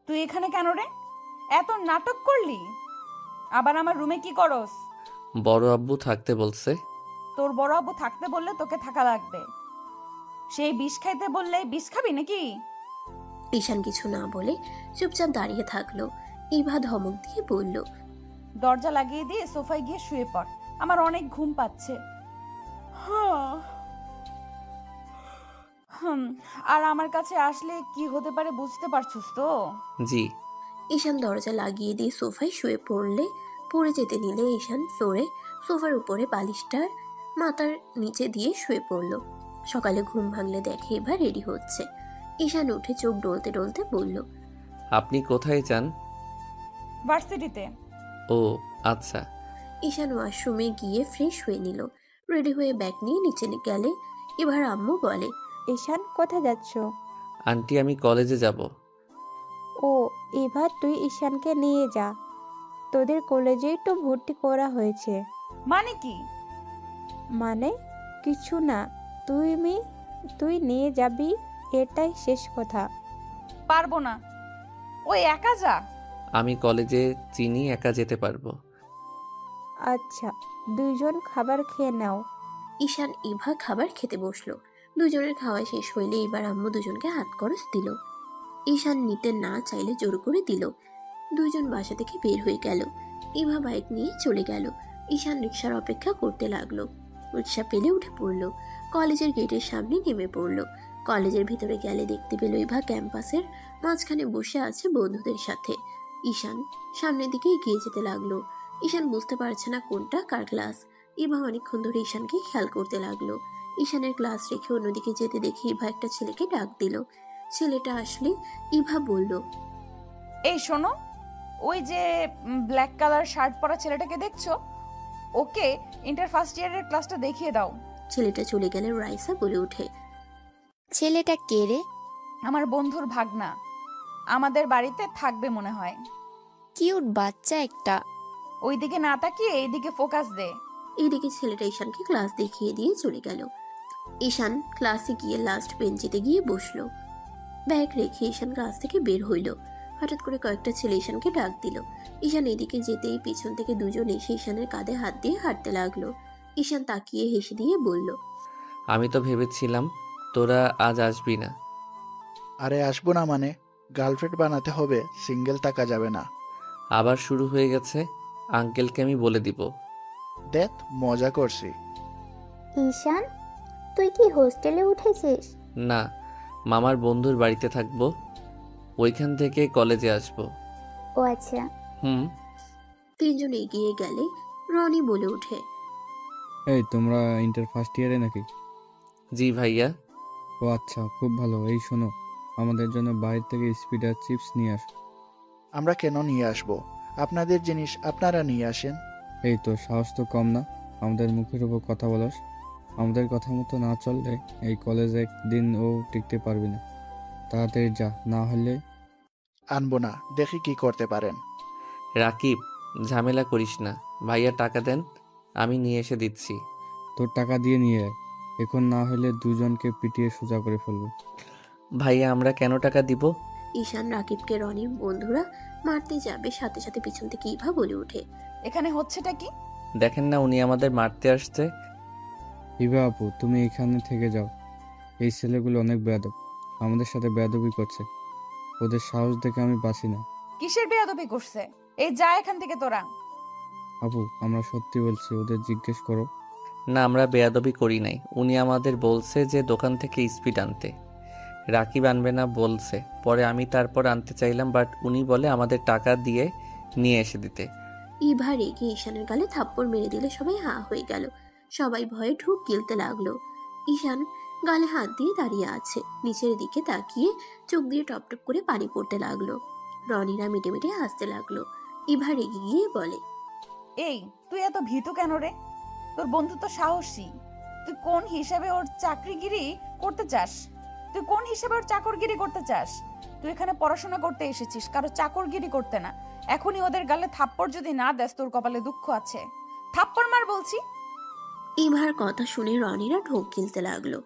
তুই এখানে কেন রে? এত নাটক করলি? আবার আমার রুমে কি করস? বড় আব্বু থাকতে বলছে। তোর বড় আব্বু থাকতে বললে তোকে থাকা লাগবে। সেই বিষ খাইতে বললে বিষ খাবি নাকি? ঈশান কিছু না বলে চুপচাপ দাঁড়িয়ে থাকলো। ইভা ধমক দিয়ে বলল, দরজা লাগিয়ে দিয়ে সোফায় গিয়ে শুয়ে পড়, আমার অনেক ঘুম পাচ্ছে। হ্যাঁ। আর আমার কাছে আসলে কি হতে পারে বুঝতে পারছিস তো? জি। ঈশান দরজা লাগিয়ে দিয়ে সোফায় শুয়ে পড়লে পড়ে যেতে নিলে ঈশান ফ্লোরে সোফার উপরে বালিশটার মাথার নিচে দিয়ে শুয়ে পড়ল। সকালে ঘুম ভাঙলে দেখে এবার রেডি হচ্ছে। ঈশান উঠে চোখ ডলতে ডলতে বলল, আপনি কোথায় যান? ভার্সিটিতে। ও আচ্ছা। ঈশান ওয়াশরুমে গিয়ে ফ্রেশ হয়ে নিল। রেডি হয়ে ব্যাগ নিয়ে নিচে গেলে এবার আম্মু বলে, ঈশান কোথায় যাচ্ছ? আন্টি আমি কলেজে যাব। ও, এবার তুই ঈশানকে নিয়ে যা, তোদের কলেজেই তো ভর্তি করা হয়েছে। মানে কি? মানে কিছু না, তুই নিয়ে যাবি, এটাই শেষ কথা। পারবো না, ওই একা যা। আমি কলেজে চিনি, একা যেতে পারবো। আচ্ছা, দুইজন খাবার খেয়ে নাও। ঈশান ইভা খাবার খেতে বসলো। দুজনের খাওয়া শেষ হইলে এবার আম্মু দুজনকে হাত খরচ দিল। ঈশান নিতে না চাইলে জোর করে দিল। দুইজন বাসা থেকে বের হয়ে গেল। ইভা বাইক নিয়ে চলে গেল। ঈশান রিক্সার অপেক্ষা করতে লাগলো। রিক্সা পেলে উঠে পড়লো। কলেজের গেটের সামনে নেমে পড়লো। কলেজের ভিতরে গেলে দেখতে পেল ইভা ক্যাম্পাসের মাঝখানে বসে আছে বন্ধুদের সাথে। ঈশান সামনের দিকে এগিয়ে যেতে লাগলো। ঈশান বুঝতে পারছে না কোনটা কার ক্লাস। ইভা অনেকক্ষণ ধরে ঈশানকে খেয়াল করতে লাগলো। ঈশানের ক্লাস রেখে অন্যদিকে যেতে দেখে ইভা একটা ছেলেকে ডাক দিল। ছেলেটা আসলে ইভা বলল, এই শোনো, ওই যে ব্ল্যাক কালার শার্ট পরা ছেলেটাকে দেখছো, ওকে ইন্টার ফার্স্ট ইয়ারের ক্লাসটা দেখিয়ে দাও। ছেলেটা চলে গেলে রাইসা বলে ওঠে, ছেলেটা কে রে? আমার বন্ধুর ভাগনা, আমাদের বাড়িতে থাকবে মনে হয়। কিউট বাচ্চা একটা। ওইদিকে না তাকিয়ে এইদিকে ফোকাস দে। এইদিকে ছেলেটা ঈশানকে ক্লাস দেখিয়ে দিয়ে চলে গেল। ঈশান ক্লাসে গিয়ে লাস্ট বেঞ্চিতে গিয়ে বসলো। ব্যাগ রেখে ঈশান ক্লাস থেকে বের হইল। হঠাৎ করে কয়েকটা ছেলে ঈশানকে ডাক দিল। ঈশান এদিকে যেতেই পিছন থেকে দুজন এসে ঈশানের কাঁধে হাত দিয়ে হাঁটতে লাগলো। ঈশান তাকিয়ে হেসে দিয়ে বলল, আমি তো ভেবেছিলাম তোরা আজ আসবি না। আরে আসবো না মানে? গার্লফ্রেন্ড বানাতে হবে, সিঙ্গেল থাকা যাবে না। আবার শুরু হয়ে গেছে। আঙ্কেলকে আমি বলে দিব। দেখ, মজা করছি। ঈশান, তুই কি হোস্টেলে উঠেছিস? না, মামার বন্ধুর বাড়িতে থাকবো, ওইখান থেকে কলেজে আসবো। ও আচ্ছা। হুম। তিনজন এগিয়ে গেলে রনি বলে ওঠে, এই তোমরা ইন্টার ফার্স্ট ইয়ারে নাকি? জি ভাইয়া। ও আচ্ছা, খুব ভালো। এই শোনো, আমাদের জন্য বাইরে থেকে স্পিড আর চিপস নিয়ে আসো। আমরা কেন নিয়ে আসবো? আপনাদের জিনিস আপনারা নিয়ে আসেন। এই তো, সাহস তো কম না, আমাদের মুখের উপর কথা বলাস। আমাদের কথা মতো না চললে এই কলেজে একদিন ও টিকতে পারবি না। তাড়াতাড়ি যা, না হলে। আনবো না, দেখি কি করতে পারেন। রাকিব, ঝামেলা করিস না। ভাইয়া টাকা দেন, আমি নিয়ে এসে দিচ্ছি। তোর টাকা দিয়ে নিয়ে আয়, এখন না হলে দুজনকে পিটিয়ে সোজা করে ফেলবো। ভাইয়া আমরা কেন টাকা দিব? ঈশান রাকিবকে রনির বন্ধুরা মারতে যাবে, সাথে সাথে পিছন থেকে ইভা বলে ওঠে, এখানে হচ্ছেটা কি? দেখেন না উনি আমাদের মারতে আসছে। ইভা আপু, তুমি এখানে থেকে যাও। এই ছেলেগুলো অনেক বেয়াদব, আমাদের সাথে বেয়াদবি করছে। ওদের সাহস দেখে আমি বাঁচি না। কিসের বেয়াদবি করছে? এই যা এখান থেকে তোরা। আপু, আমরা সত্যি বলছি, ওদের জিজ্ঞেস করো। না, আমরা বেয়াদবি করি নাই। উনি আমাদের বলছে যে দোকান থেকে স্পিড আনতে। রাকিব আনবে না বলছে, পরে আমি তারপর আনতে চাইলাম, বাট উনি বলে আমাদের টাকা দিয়ে নিয়ে এসে দিতে। ইভা রেগে ঈশানের গালে থাপ্পড় মেরে দিলে সবাই হা হয়ে গেল। সবাই ভয়ে ঢুক গিলতে লাগলো। ঈশান গালে হাত দিয়ে দাঁড়িয়ে আছে, নিচের দিকে তাকিয়ে চোখ দিয়ে টপ টপ করে পানি পড়তে লাগলো। রনিরা মিটে মিটে হাসতে লাগলো। ইভা রেগে গিয়ে বলে, এই তুই এত ভীতু কেন রে? তোর বন্ধু তো সাহসী, তুই কোন হিসাবে ওর চাকরিগিরি করতে চাস? তুই কোন হিসাবে ওর চাকরগিরি করতে চাস? তুই এখানে পড়াশোনা করতে এসেছিস, কারো চাকরগিরি করতে না। এখনই ওদের গালে থাপ্পড় যদি না দেস, তোর কপালে দুঃখ আছে। থাপ্পড় মার বলছি। ইভার কথা শুনে রনিরা ঢোক গিলতে লাগলো।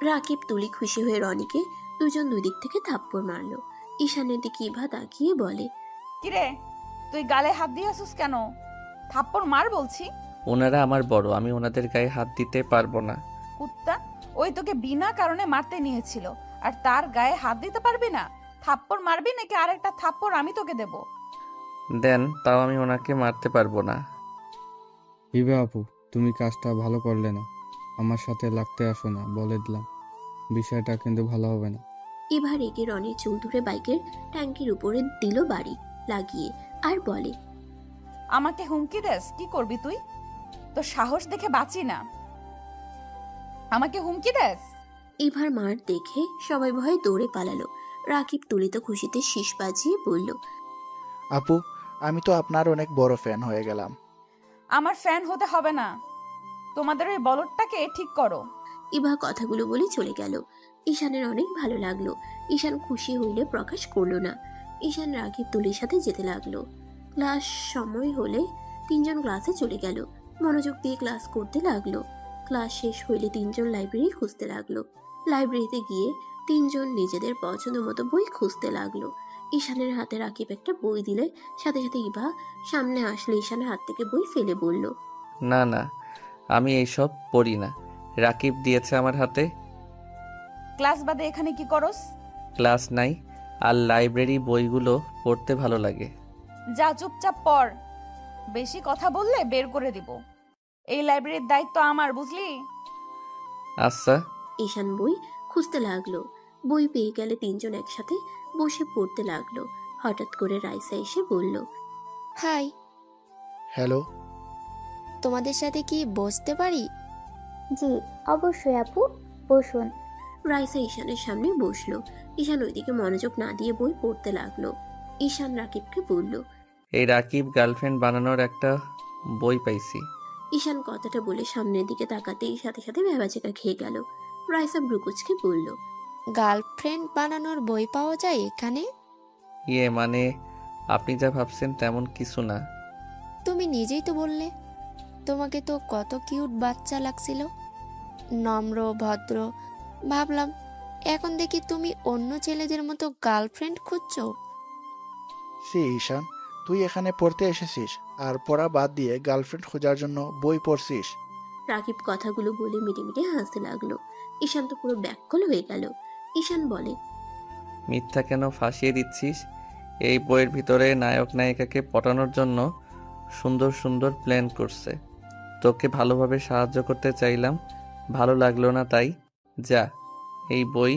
রাকিব তুলি খুশি হয়ে রনিকে দুজন দুই দিক থেকে থাপ্পড় মারলো। ঈশানের দিকে ইভা তাকিয়ে বলে, কিরে তুই গালে হাত দিয়ে আসিস কেন? থাপ্পড় মার বলছি। ওনারা আমার বড়, আমি ওনাদের গায়ে হাত দিতে পারবো না। কুত্তা, ওই তোকে বিনা কারণে মারতে নিয়েছিল আর তার গায়ে হাত দিতে পারবি না? থাপ্পড় মারবি নাকি আরেকটা থাপ্পড় আমি তোকে দেব? দেন, তাও আমি ওনাকে মারতে পারবো না। হিবা আপু, তুমি কাজটা ভালো করলে না। আমার সাথে লাগতে আসো না, বলে দিলাম। বিষয়টা কিন্তু ভালো হবে না। ইভা রেগে রনির চুল ধরে বাইকের ট্যাঙ্কির উপরে দিল বাড়ি লাগিয়ে আর বলে, আমাকে হুমকি দেস? কি করবি তুই? তো সাহস দেখে বাঁচি না। আমাকে হুমকি দেস? ইভার মার দেখে সবাই ভয়ে দৌড়ে পালালো। রাকিব তুলিত খুশিতে শীষ বাজিয়ে বলল, আপু, আমি তো আপনার অনেক বড় ফ্যান হয়ে গেলাম। আমার ফ্যান হতে হবে না, তোমাদের ওই বলদটাকে ঠিক করো। ইভা কথাগুলো বলে চলে গেল। ঈশানের অনেক ভালো লাগলো। ঈশান খুশি হইলে প্রকাশ করলো না। ঈশান রাকিব তুলির সাথে যেতে লাগলো। ক্লাস সময় হলে তিনজন ক্লাসে চলে গেল। মনোযোগ দিয়ে ক্লাস করতে লাগলো। ক্লাস শেষ হইলে তিনজন লাইব্রেরি খুঁজতে লাগলো। লাইব্রেরিতে গিয়ে তিনজন নিজেদের পছন্দ মতো বই খুঁজতে লাগলো। ঈশানের হাতে রাকিব একটা বই দিলে সাথে সাথে ইভা সামনে আসলে ঈশানের হাত থেকে বই ফেলে বলল, না না, আমি এইসব পড়ি না। রাকিব দিয়েছে আমার হাতে। ক্লাস বাদে এখানে কি করস? ক্লাস নাই, আর লাইব্রেরি বইগুলো পড়তে ভালো লাগে। যা চুপচাপ পড়, বেশি কথা বললে বের করে দিব। এই লাইব্রেরির দায়িত্ব আমার, বুঝলি? আচ্ছা। ঈশান বই খুঁজতে লাগলো। বই পেয়ে গেলে তিনজন একসাথে বসে পড়তে লাগলো। হঠাৎ করে রাইসা এসে বলল, হাই, হ্যালো। তোমাদের সাথে কি বসতে পারি? জি অবশ্যই আপু, বসুন। রাইসা ঈশানের সামনে বসলো। ঈশান ওইদিকে মনোযোগ না দিয়ে বই পড়তে লাগলো। ঈশান রাকিবকে বলল, এই রাকিব গার্লফ্রেন্ড বানানোর একটা বই পাইছি। ঈশান কথাটা বলে সামনের দিকে তাকাতেই সাথে সাথে ভেবাচেকা খেয়ে গেল। রাইসা ব্রুকুচকে বলল, গার্লফ্রেন্ড বানানোর বই পাওয়া যায় এখানে? মানে আপনি যা ভাবছেন তেমন কিছু না। তুমি নিজেই তো বললে তোমাকে তো কত কিউট বাচ্চা লাগছিল, নম্র ভদ্র। ভাবলাম এখন দেখি তুমি অন্য ছেলেদের মতো গার্লফ্রেন্ড খুঁজছো। সি ঈশান, তুই এখানে পড়তে এসেছিস আর পড়া বাদ দিয়ে গার্লফ্রেন্ড খোঁজার জন্য বই পড়ছিস? রাকিব কথাগুলো বলে মিটে মিটে হাসতে লাগলো। ঈশান তো পুরো ব্যাককল হয়ে গেল। ঈশান বলে, মিথ্যা কেন ফাঁসিয়ে দিচ্ছিস? এই বইয়ের ভিতরে নায়ক নায়িকাকে পটানোর জন্য সুন্দর সুন্দর প্ল্যান করছে। তোকে ভালোভাবে সাহায্য করতে চাইলাম, ভালো লাগলো না তাই। যা, এই বই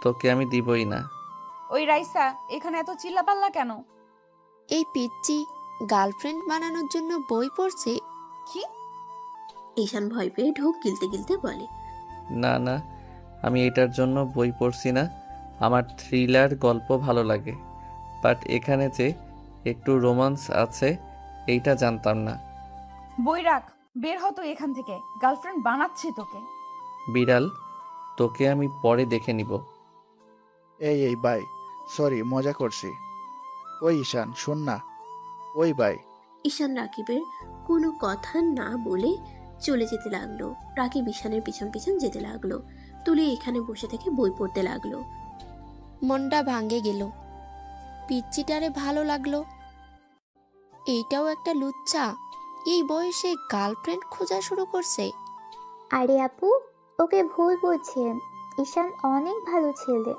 তোকে আমি দিবই না। ওই রাইসা, এখানে এত চিল্লাপাল্লা কেন? এই পিচ্চি গার্লফ্রেন্ড বানানোর জন্য বই পড়ছে? কি? ঈশান ভয় পেয়ে ঢোক গিলতে গিলতে বলে, না না, আমি এটার জন্য বই পড়ছি না। আমার থ্রিলার গল্প ভালো লাগে, বাট এখানে যে একটু রোমান্স আছে এইটা জানতাম না। বই রাখ, বের হ তুই এখান থেকে। গার্লফ্রেন্ড বানাচ্ছি তোকে। বিড়াল, তোকে আমি পরে দেখে নিব। এই বাই, সরি মজা করছি। ওই ঈশান শোন না। ওই বাই। ঈশান রাকিবের কোনো কথা না বলে চলে যেতে লাগলো। রাকিব ঈশানের পিছন পিছন যেতে লাগলো। তুলি এখানে বসে থেকে বই পড়তে লাগলো। মনটা ভাঙে গেল। পিচ্চিটারে ভালো লাগলো, এইটাও একটা লুচ্চা এই বয়সে গার্লফ্রেন্ড খোঁজা শুরু করছে। আরে আপু, ওকে ভুল বুঝছেন। ঈশান অনেক ভালো ছেলে,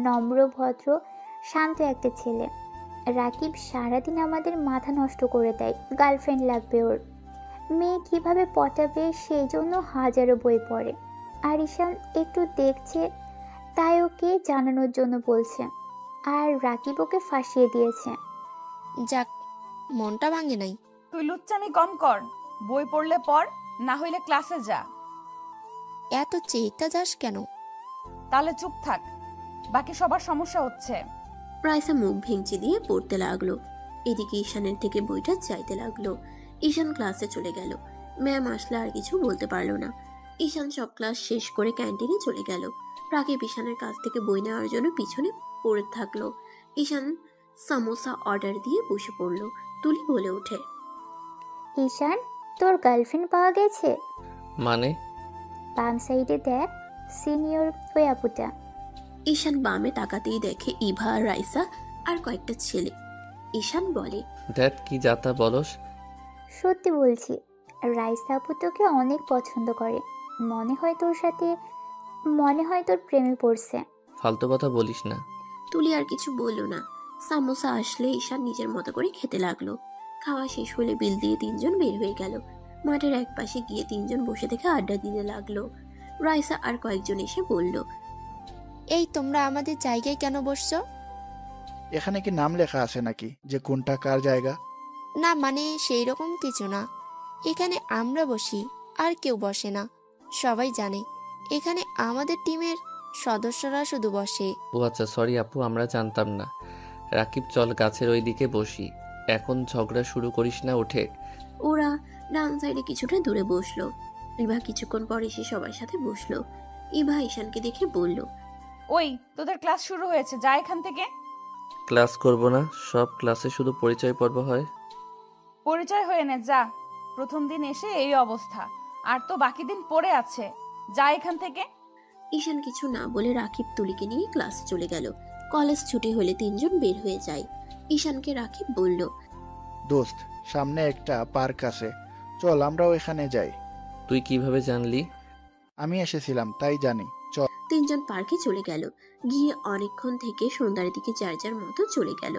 নম্র ভদ্র শান্ত একটা ছেলে। রাকিব সারাদিন আমাদের মাথা নষ্ট করে দেয়, গার্লফ্রেন্ড লাগবে ওর, মেয়ে কিভাবে পটাবে সেই জন্য হাজারো বই পড়ে। আর ঈশান একটু দেখছে তাই ওকে জানানোর জন্য বলছে, আর রাকিব ওকে ফাঁসিয়ে দিয়েছে। যাক, মনটা ভাঙে নাই। তুই লুচ্চামি কম কর, বই পড়লে পড়, না হইলে ক্লাসে যা। এত চেতা যাস কেন? তাহলে চুপ থাক, বাকি সবার সমস্যা হচ্ছে। রাইসা মুখ ভেঙচি দিয়ে পড়তে লাগলো। এদিকে ঈশানের থেকে বইটা চাইতে লাগলো। ঈশান ক্লাসে চলে গেল। ম্যাম আসলে আর কিছু বলতে পারলো না। ঈশান সব ক্লাস শেষ করে ক্যান্টিনে চলে গেল। রাকিব ঈশানের কাছ থেকে বই নেওয়ার জন্য পিছনে পড়ে থাকলো। ঈশান সামোসা অর্ডার দিয়ে বসে পড়লো। তুলি বলে ওঠে, ঈশান, তোর গার্লফ্রেন্ড পাওয়া গেছে। মানে? বাম সাইডে দেখ, সিনিয়র ওই আপুটা। ঈশান বামে তাকাতেই দেখে ইভা আর রাইসা আর কয়েকটা ছেলে। ঈশান বলে, দ্যাট কি যাতা বলস? সত্যি বলছি, রাইসা আপু তোকে অনেক পছন্দ করে। মনে হয় তোর সাথে, মনে হয় তোর প্রেমে পড়ছে। ফালতু কথা বলিস না। তুলি আর কিছু বলল না। সামোসা আসলে ঈশান নিজের মতো করে খেতে লাগলো। খাওয়া শেষ হলে বিল দিয়ে তিনজন বের হয়ে গেল। মাঠের এক পাশে গিয়ে তিনজন বসে থেকে আড্ডা দিতে লাগলো। রাইসা আর কয়েকজন এসে বলল, এই তোমরা আমাদের জায়গায় কেন বসছো? এখানে কি নাম লেখা আছে নাকি যে কোনটা কার জায়গা? না মানে সেই রকম কিছু না, এখানে আমরা বসি আর কেউ বসে না। সবাই জানে এখানে আমাদের টিমের সদস্যরা শুধু বসে। ও আচ্ছা, সরি আপু, আমরা জানতাম না। রাকিব, চল গাছের ওই দিকে বসি। এখন ঝগড়া শুরু করিস না, উঠে। ওরা ডান সাইডে কিছুটা দূরে বসলো। ইভা কিছুক্ষণ পর এসে সবার সাথে বসলো। ইভা ঈশানকে দেখে বলল, ওই তোদের ক্লাস শুরু হয়েছে, যা এখান থেকে। ক্লাস করব না, সব ক্লাসে শুধু পরিচয় পর্ব হয়। পরিচয় হয়ে নে, যা। প্রথম দিন এসে এই অবস্থা, আর তো বাকি দিন পড়ে আছে, যা এখান থেকে। ঈশান কিছু না বলে রাকিব তুলিকে নিয়ে ক্লাসে চলে গেল। কলেজ ছুটি হলে তিনজন বের হয়ে যায়। ঈশানকে রাকিব বলল, দোস্ত, সামনে একটা পার্ক আছে, চল আমরাও এখানে যাই। তুই কিভাবে জানলি? আমি এসেছিলাম তাই জানি, চল। তিনজন পার্কে চলে গেল। গিয়ে অনেকক্ষণ থেকে সন্ধ্যার দিকে যার যার মতো চলে গেল।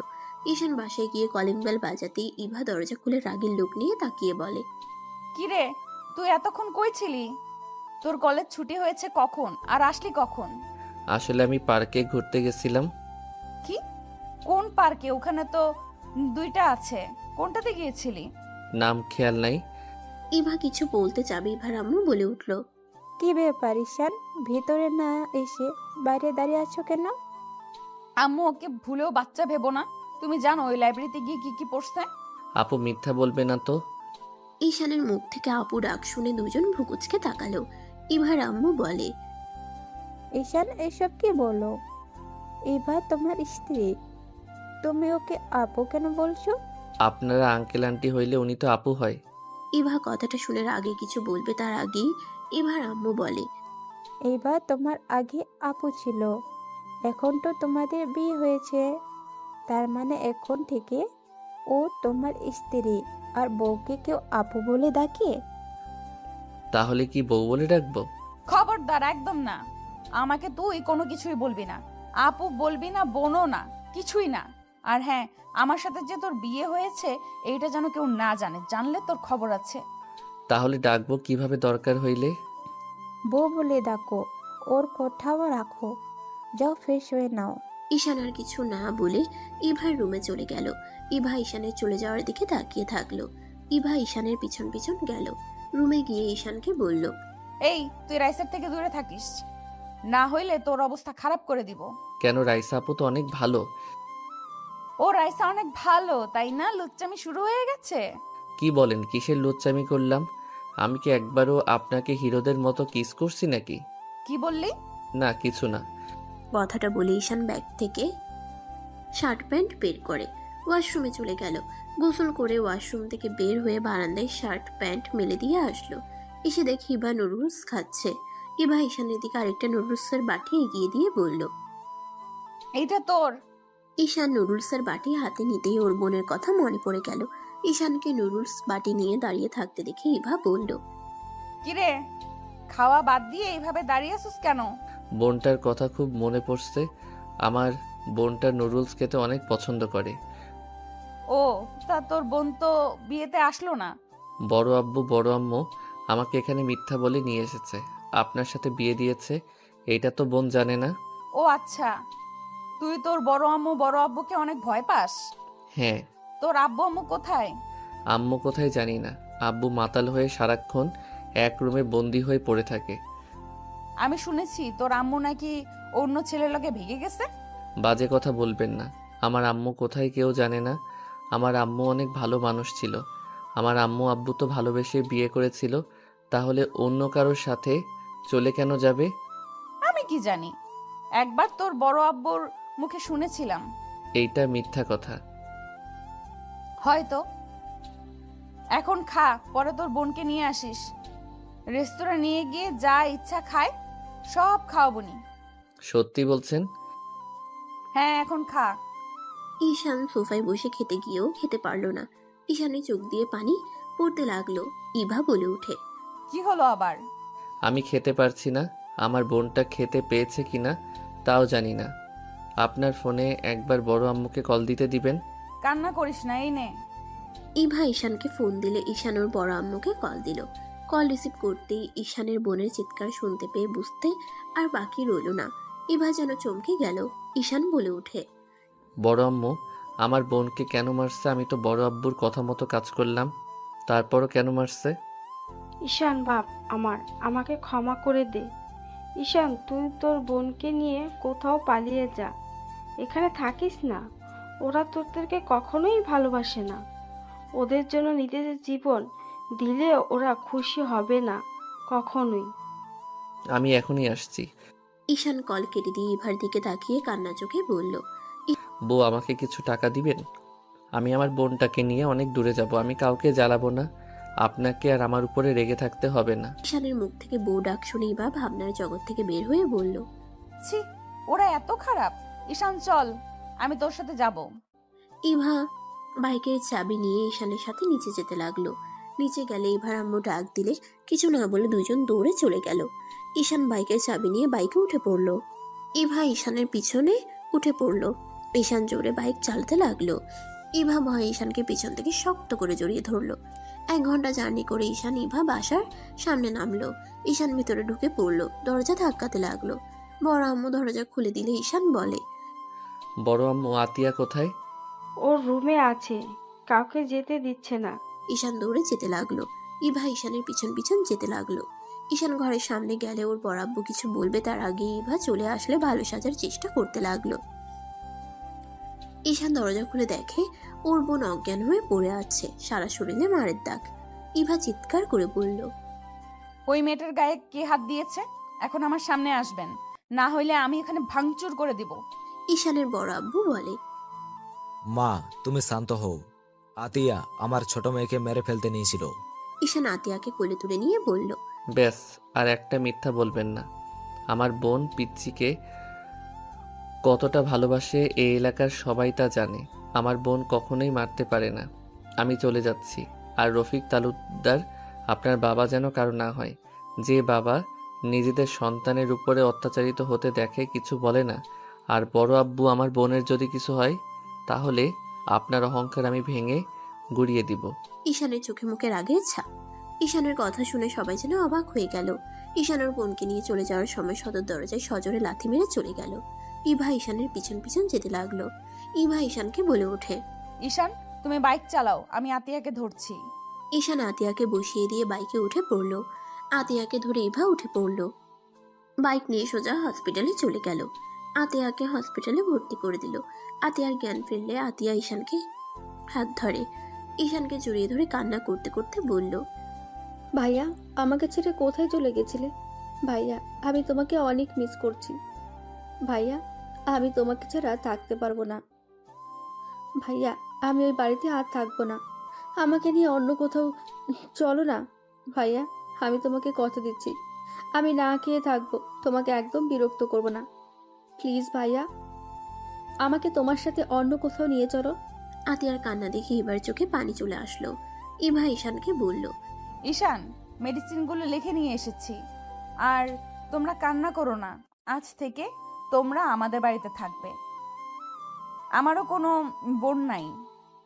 ঈশান বাসায় গিয়ে কলিং বেল বাজাতেই ইভা দরজা খুলে রাগের লোক নিয়ে তাকিয়ে বলে, কিরে, তুই এতক্ষণ কই ছিলি? তোর কলেজ ছুটি হয়েছে কখন, আর আসলি কখন? আসলে আমি পার্কে ঘুরতে গেছিলাম। কি? কোন পার্কে? ওখানে তো দুইটা আছে, কোনটাতে গিয়েছিলি? নাম খেয়াল নাই। ইভা কিছু বলতে যাবে ইভার আম্মু বলে উঠল, কি ব্যাপার ঈশান, ভিতরে না এসে বাইরে দাঁড়িয়ে আছো কেন? আম্মু ওকে ভুলেও বাচ্চা ভেবো না। তুমি জানো ওই লাইব্রেরিতে গিয়ে কি কি পড়ছে? আপু, মিথ্যা বলবে না তো? ঈশানের মুখ থেকে আপু ডাক শুনে দুজন ভ্রুকুচকে তাকালো। ইভার আম্মু বলে, ঈশান এসব কি বলো? এবার তোমার স্ত্রী, তুমি ওকে আপু কেন বলছো? আপনারা আঙ্কেল আন্টি হইলে উনি তো আপু হয়। ইভা কথাটা শুনে আগে কিছু বলবে তার আগেই ইভার আম্মু বলে, এবার তোমার আগে আপু ছিল, এখন তো তোমাদের বিয়ে হয়েছে, তার মানে এখন থেকে ও তোমার স্ত্রী, আর বউকে কেউ আপু বলে ডাকে? তাহলে কি বউ বলে ডাকবো? খবরদার, একদম না। আমাকে তুই কোনো কিছুই বলবি না, আপু বলবি না, বোনও না, কিছুই না। আর হ্যাঁ, আমার সাথে যে তোর বিয়ে হয়েছে এইটা যেন কেউ না জানে, জানলে তোর খবর আছে। তাহলে ডাকবো কিভাবে দরকার হইলে? বউ বলে ডাকো, ওর কথাও রাখো। যাও, ফ্রেশ হয়ে নাও। ঈশান আর কিছু না বলে ইভার রুমে চলে গেল। ইভা ঈশানের চলে যাওয়ার দিকে তাকিয়ে থাকলো। ইভা ঈশানের পিছন পিছন গেল। রুমে গিয়ে ঈশানকে বলল, এই, তুই রাইসার থেকে দূরে থাকিস, না হইলে তোর অবস্থা খারাপ করে দিব। কেন? রাইসা আপু তো অনেক ভালো। ও রাইসা অনেক ভালো, তাই না? লুচ্চামি শুরু হয়ে গেছে। কি বলেন? কিসের লুচ্চামি করলাম? আমি কি একবারও আপনাকে হিরোদের মতো কিস করছি নাকি? কি বললি? না, কিছু না। কথাটা বলে ঈশান ব্যাগ থেকে শার্ট প্যান্ট বের করে ওয়াশরুমে চলে গেল। গোসল করে ওয়াশরুম থেকে বের হয়ে বারান্দায় শার্ট প্যান্ট মেলে দিয়ে আসলো। এসে দেখি ইভা নুডলস খাচ্ছে। ইভা ঈশানের দিকে আরেকটা নুডলসের বাটি এগিয়ে দিয়ে বলল, এইটা তোর। ঈশান নুডলসের বাটি হাতে নিতেই ওর বোনের কথা মনে পড়ে গেল। ঈশানকে নুডলস বাটি নিয়ে দাঁড়িয়ে থাকতে দেখে ইভা বলল, কিরে, খাওয়া বাদ দিয়ে এইভাবে দাঁড়িয়ে আছিস কেন? বোনটার কথা খুব মনে পড়ছে। আমার বোনটা নুডলস খেতে অনেক পছন্দ করে। ও, তা তোর বোন তো বিয়েতে আসলো না? বড় আব্বু বড় আম্মু আমাকে এখানে মিথ্যা বলে নিয়ে এসেছে, আপনার সাথে বিয়ে দিয়েছে। এইটা তো বোন জানে না। ও আচ্ছা, তুই তোর বড় আম্মু বড় আব্বুকে অনেক ভয় পাস? হ্যাঁ। তোর আব্বু আম্মু কোথায়? আম্মু কোথায় জানি না। আব্বু মাতাল হয়ে সারাক্ষণ এক রুমে বন্দি হয়ে পড়ে থাকে। আমি শুনেছি তোর আম্মু নাকি অন্য ছেলের লগে ভেগে গেছে। বাজে কথা বলবেন না। আমার আম্মু কোথায় কেউ জানে না। আমার আম্মু অনেক ভালো মানুষ ছিল। আমার আম্মু আব্বু তো ভালোবেসে বিয়ে করেছিল, তাহলে অন্য কারোর সাথে চলে কেন যাবে? আমি কি জানি, একবার তোর বড় আব্বুর মুখে শুনেছিলাম। এইটা মিথ্যা কথা। হয়তো। এখন খা, পরে তোর বোনকে নিয়ে আসিস। রেস্তোরাঁ নিয়ে গিয়ে যা ইচ্ছা খায়, সব খাওয়াবনি। সত্যি বলছেন? হ্যাঁ, এখন খা। ঈশান সোফায় বসে খেতে গিয়েও খেতে পারল না। ঈশানের চোখ দিয়ে পানি পড়তে লাগলো। ইভা বলে উঠে, কি হলো আবার? আমি খেতে পারছি না। আমার বোনটা খেতে পেয়েছে কিনা তাও জানি না। আপনার ফোনে একবার বড় আম্মুকে কল দিতে দিবেন? কান্না করিস না, এই নে। ইভা ঈশানকে ফোন দিলে ঈশান ওর বড় আম্মুকে কল দিল। কল রিসিভ করতেই ঈশানের বোনের চিৎকার শুনতে পেয়ে বুঝতে আর বাকি রইল না। ইভা যেন চমকে গেল। ঈশান বলে উঠে, বড় আম্মু আমার বোনকে কেন মারছে? আমি তো বড় আব্বুর কথা মতো কাজ করলাম, তারপরও কেন মারছে? ঈশান বাপ আমার, আমাকে ক্ষমা করে দে। ঈশান, তুই তোর বোনকে নিয়ে কোথাও পালিয়ে যা, এখানে থাকিস না। ওরা তোদেরকে কখনোই ভালোবাসে না। ওদের জন্য নিজেদের জীবন দিলে ওরা খুশি হবে না কখনোই। আমি এখনই আসছি। ঈশান কল কেটে দিয়ে ইভার দিকে তাকিয়ে কান্না চোখে বলল, বউ আমাকে কিছু টাকা দিবেন? আমি আমার বোনটাকে নিয়ে অনেক দূরে যাব। আমি কাউকে জ্বালাবো না। আপনাকে আর আমার উপরে রেগে থাকতে হবে না। ঈশানের মুখ থেকে বউ ডাক শুনে ইভা ভাবনার জগৎ থেকে বের হয়ে বলল, ছি, ওরা এত খারাপ। ঈশান চল, আমি তোর সাথে যাব। ইভা বাইকের চাবি নিয়ে ঈশানের সাথে নিচে যেতে লাগলো। নিচে গেলে ইভার আম্মু ডাক দিলে কিছু না বলে দুজন দৌড়ে চলে গেল। ঈশান বাইকের চাবি নিয়ে বাইকে উঠে পড়ল। ইভা ঈশানের পিছনে উঠে পড়ল। ঈশান জোরে বাইক চালাতে লাগলো। ইভা ভয়ে ঈশানকে পিছন থেকে শক্ত করে জড়িয়ে ধরলো। 1 ঘন্টা জার্নি করে ঈশান ইভা বাসার সামনে নামলো। ঈশান ভিতরে ঢুকে পড়লো। দরজা ধাক্কাতে লাগলো। বড় আম্মু দরজা খুলে দিলে ঈশান বলে, বড় আম্মু আতিয়া কোথায়? ওর রুমে আছে, কাউকে যেতে দিচ্ছে না। ঈশান দৌড়ে যেতে লাগলো। ইভা ঈশানের পিছন পিছন যেতে লাগলো। ঈশান ঘরের সামনে গেলে ওর বড়াব্বু কিছু বলবে তার আগে ইভা চলে আসলে ভালো সাজার চেষ্টা করতে লাগলো। ঈশান দরজা খুলে দেখে ওর বোন অজ্ঞান হয়ে পড়ে আছে, সারা শরীরে মারের দাগ। ইভা চিৎকার করে বলল, ওই মেয়েটার গায়ে কে হাত দিয়েছে? এখন আমার সামনে আসবেন, না হইলে আমি এখানে ভাঙচুর করে দিব। ঈশানের বড় আব্বু বলে, মা তুমি শান্ত হও। আতিয়া আমার ছোট মেয়েকে মেরে ফেলতে নিয়েছিল। ঈশান আতিয়াকে কোলে তুলে নিয়ে বলল, ব্যাস, আর একটা মিথ্যা বলবেন না। আমার বোন পিচ্চিকে কতটা ভালোবাসে এই এলাকার সবাই তা জানে। আমার বোন কখনোই মারতে পারে না। আমি চলে যাচ্ছি। আর রফিক তালুকদার, আপনার বাবা যেন কারো না হয়। যে বাবা নিজেদের সন্তানের উপরে অত্যাচারিত হতে দেখে কিছু বলে না। আর বড় আব্বু, আমার বোনের যদি কিছু হয় তাহলে আপনার অহংকার আমি ভেঙে গুড়িয়ে দিব। ঈশানের চোখে মুখে রাগের ছাপ। ঈশানের কথা শুনে সবাই যেন অবাক হয়ে গেল। ঈশানের বোনকে নিয়ে চলে যাওয়ার সময় সদর দরজায় সজোরে লাথি মেরে চলে গেল। ইভা ঈশানের পিছন পিছন যেতে লাগলো। ইভা ঈশানকে বলে ওঠে, ঈশান, তুমি বাইক চালাও, আমি আতিয়াকে ধরছি। ঈশান আতিয়াকে বসিয়ে দিয়ে বাইকে উঠে পড়লো। আতিয়াকে ধরে ইভা উঠে পড়লো। বাইক নিয়ে সোজা হসপিটালে চলে গেল। আতিয়াকে হসপিটালে ভর্তি করে দিল। আতিয়ার জ্ঞান ফিরলে আতিয়া ঈশানকে হাত ধরে। ঈশানকে জড়িয়ে ধরে কান্না করতে করতে বলল, ভাইয়া, আমাকে ছেড়ে কোথায় চলে গেছিলে? ভাইয়া, আমি তোমাকে অনেক মিস করছি। ভাইয়া, আমি তোমাকে ছাড়া থাকতে পারবো না। ভাইয়া, আমি ওই বাড়িতে আর থাকবো না। আমাকে নিয়ে অন্য কোথাও চলো না। ভাইয়া, আমি তোমাকে কথা দিচ্ছি, আমি না খেয়ে থাকবো, তোমাকে একদম বিরক্ত করব না। প্লিজ ভাইয়া, আমাকে তোমার সাথে অন্য কোথাও নিয়ে চলো। আতিয়ার কান্না দেখে এবার চোখে পানি চলে আসলো। ইভা ঈশানকে বলল, ঈশান, মেডিসিনগুলো লিখে নিয়ে এসেছি। আর তোমরা কান্না করো না, আজ থেকে তোমরা আমাদের বাড়িতে থাকবে। আমারও কোনো বোন নাই,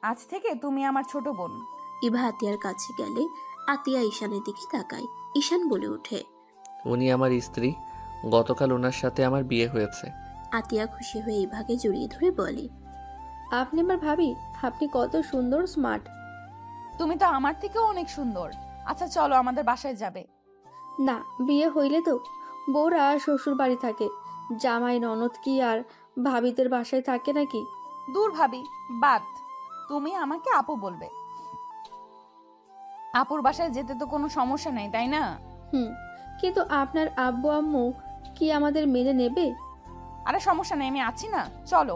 আজ থেকে তুমি আমার ছোট বোন। ইভা আতিয়ার কাছে গেলে আতিয়া ঈশানের দিকে তাকায়। ঈশান বলে ওঠে, উনি আমার স্ত্রী। গতকাল ওনার সাথে আমার বিয়ে হয়েছে। আতিয়া খুশি হয়ে ইভাকে জড়িয়ে ধরে বলে, আপনি আমার ভাবি, আপনি কত সুন্দর, স্মার্ট। তুমি তো আমার থেকেও অনেক সুন্দর। আচ্ছা চলো, আমাদের বাসায় যাবে। না, বিয়ে হইলে তো বউরা শ্বশুর বাড়ি থাকে, জামাই ননদ কি আর ভাবিদের বাসায় থাকে নাকি? দূর ভাবি, বাদ। তুমি আমাকে আপু বলবে। আপুর বাসায় যেতে তো কোনো সমস্যা নেই, তাই না? কিন্তু আপনার আব্বু আম্মু কি আমাদের মেনে নেবে? আরে সমস্যা নেই, আমি আছি না, চলো।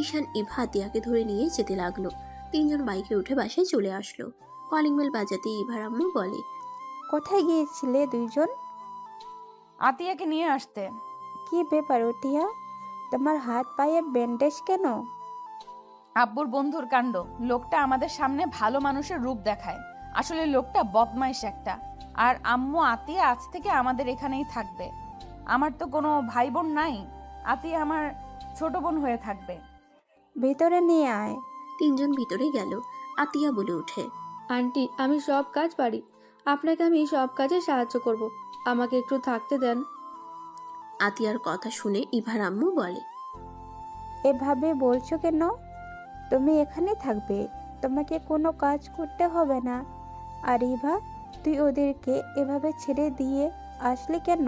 ঈশান ইভা আতিয়াকে ধরে নিয়ে যেতে লাগলো। 3 জন বাইকে উঠে বাসায় চলে আসলো। কলিং বেল বাজাতে ইভার আম্মু বলে, কোথায় গিয়েছিলে দুইজন? আতিয়াকে নিয়ে আসতে। কি ব্যাপার উঠিয়া? তোমার হাত পায়ে ব্যান্ডেজ কেন? আব্বুর বন্ধুর কাণ্ড। লোকটা আমাদের সামনে ভালো মানুষের রূপ দেখায়, আসলে লোকটা বদমাইশ একটা। আর আম্মু আতিয়া আজ থেকে আমাদের এখানেই থাকবে। আমার তো কোনো ভাই বোন নাই, আতিয়া আমার ছোট বোন হয়ে থাকবে। ভিতরে নিয়ে আয়। তিনজন ভিতরে গেল। আতিয়া বলে ওঠে, আন্টি, আমি সব কাজ পারি, আপনাকে আমি সব কাজে সাহায্য করব, আমাকে একটু থাকতে দেন। আতিয়ার কথা শুনে ইভার আম্মু বলে, এভাবে বলছো কেন? তুমি এখানে থাকবে, তোমাকে কোনো কাজ করতে হবে না। আর ইভা, তুই ওদেরকে এভাবে ছেড়ে দিয়ে আসলি কেন?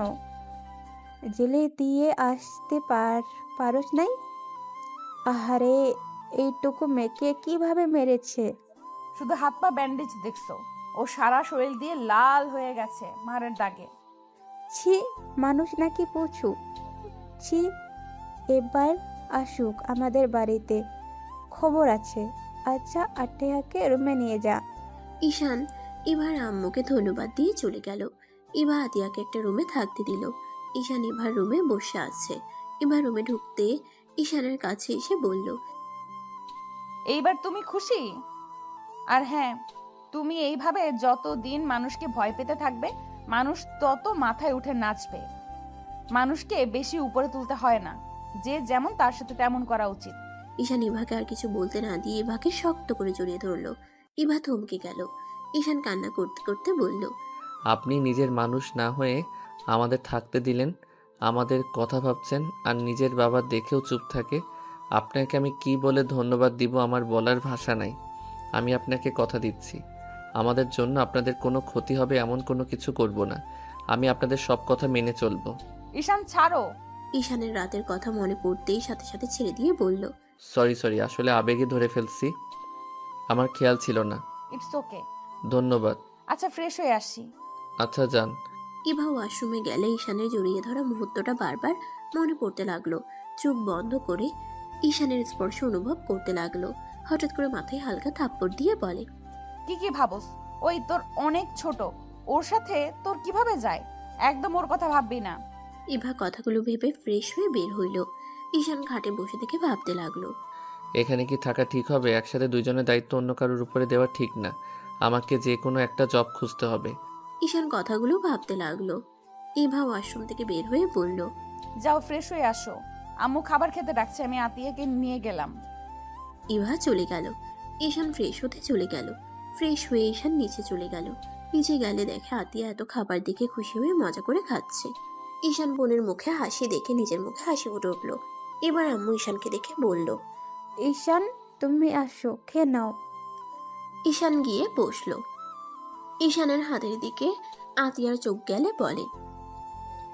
জেলে দিয়ে আসতে পারস নাই? আহারে, এইটুকু মেয়েকে কিভাবে মেরেছে? শুধু হাত পা ব্যান্ডেজ দেখছো, ও সারা শরীর দিয়ে লাল হয়ে গেছে মারের দাগে। ছি, মানুষ নাকি পুছু? ছি, এবার আসুক আমাদের বাড়িতে, খবর আছে। আচ্ছা, আটেয়াকে রুমে নিয়ে যা। ঈশান ইভার আম্মুকে ধন্যবাদ দিয়ে চলে গেল। ইভা আতিয়াকে একটা রুমে থাকতে দিল। ঈশান ইভার রুমে বসে আছে। ইভা রুমে ঢুকতে ঈশানের কাছে এসে বলল, এইবার তুমি খুশি? আর হ্যাঁ, তুমি এইভাবে যতদিন মানুষকে ভয় পেতে থাকবে, মানুষ তত মাথায় উঠে নাচবে। মানুষকে বেশি উপরে তুলতে হয় না, যে যেমন তার সাথে তেমন করা উচিত। ঈশান ইভাকে আর কিছু বলতে না দিয়ে ইভাকে শক্ত করে জড়িয়ে ধরলো। ইভা থমকে গেল। ঈশান কান্না করতে করতে বলল, আপনি নিজের মানুষ না হয়ে আমাদের থাকতে দিলেন, আমাদের কথা ভাবছেন, আর নিজের বাবা দেখেও চুপ থাকে। আপনাকে আমি কি বলে ধন্যবাদ দিব আমার বলার ভাষা নাই। আমি আপনাকে কথা দিচ্ছি, আমাদের জন্য আপনাদের কোনো ক্ষতি হবে এমন কোনো কিছু করব না। আমি আপনাদের সব কথা মেনে চলবো। ঈশান ছাড়ো। ঈশানের রাতের কথা মনে পড়তেই সাথে সাথে ছেড়ে দিয়ে বলল, সরি, আসলে আবেগে ধরে ফেলছি, আমার খেয়াল ছিল না। It's okay. ধন্যবাদ। আচ্ছা, ফ্রেশ হয়ে আসি। আচ্ছা যান। ইভা ওয়াশরুমে গেলে ঈশানের জড়িয়ে ধরা মুহূর্তটা বারবার মনে পড়তে লাগলো। চোখ বন্ধ করে ঈশানের স্পর্শ অনুভব করতে লাগলো। হঠাৎ করে মাথায় হালকা থাপ্পড় দিয়ে বলে, কি ভাবস? ওই তোর অনেক ছোট, ওর সাথে তোর কিভাবে যায়? একদম ওর কথা ভাববি না। ইভা কথাগুলো ভেবে ফ্রেশ হয়ে বের হইল। ঈশান খাটে বসে থেকে ভাবতে লাগলো, এখানে কি থাকা ঠিক হবে? একসাথে দুইজনের দায়িত্ব অন্য কারোর উপরে দেওয়া ঠিক না। আমাকে যে কোনো একটা জব খুঁজতে হবে। ঈশান কথাগুলো ভাবতে লাগলো। ইভা ওয়াশরুম থেকে বের হয়ে বলল, যাও ফ্রেশ হয়ে আসো, আম্মু খাবার খেতে ডাকছে, আমি আতিয়াকে নিয়ে গেলাম। ইভা চলে গেল। ঈশান ফ্রেশ হতে চলে গেল। ফ্রেশ হয়ে ঈশান নিচে চলে গেল। নিচে গেলে দেখে আতিয়া এত খাবার দেখে খুশি হয়ে মজা করে খাচ্ছে। ঈশান বোনের মুখে হাসি দেখে নিজের মুখে হাসি ফুটে উঠল। এবার আম্মু ঈশানকে দেখে বলল, ঈশান, তুমি আসো, খেয়ে নাও। ঈশান গিয়ে বসলো। ঈশানের হাতের দিকে আতিয়ার চোখ গেলে বলে,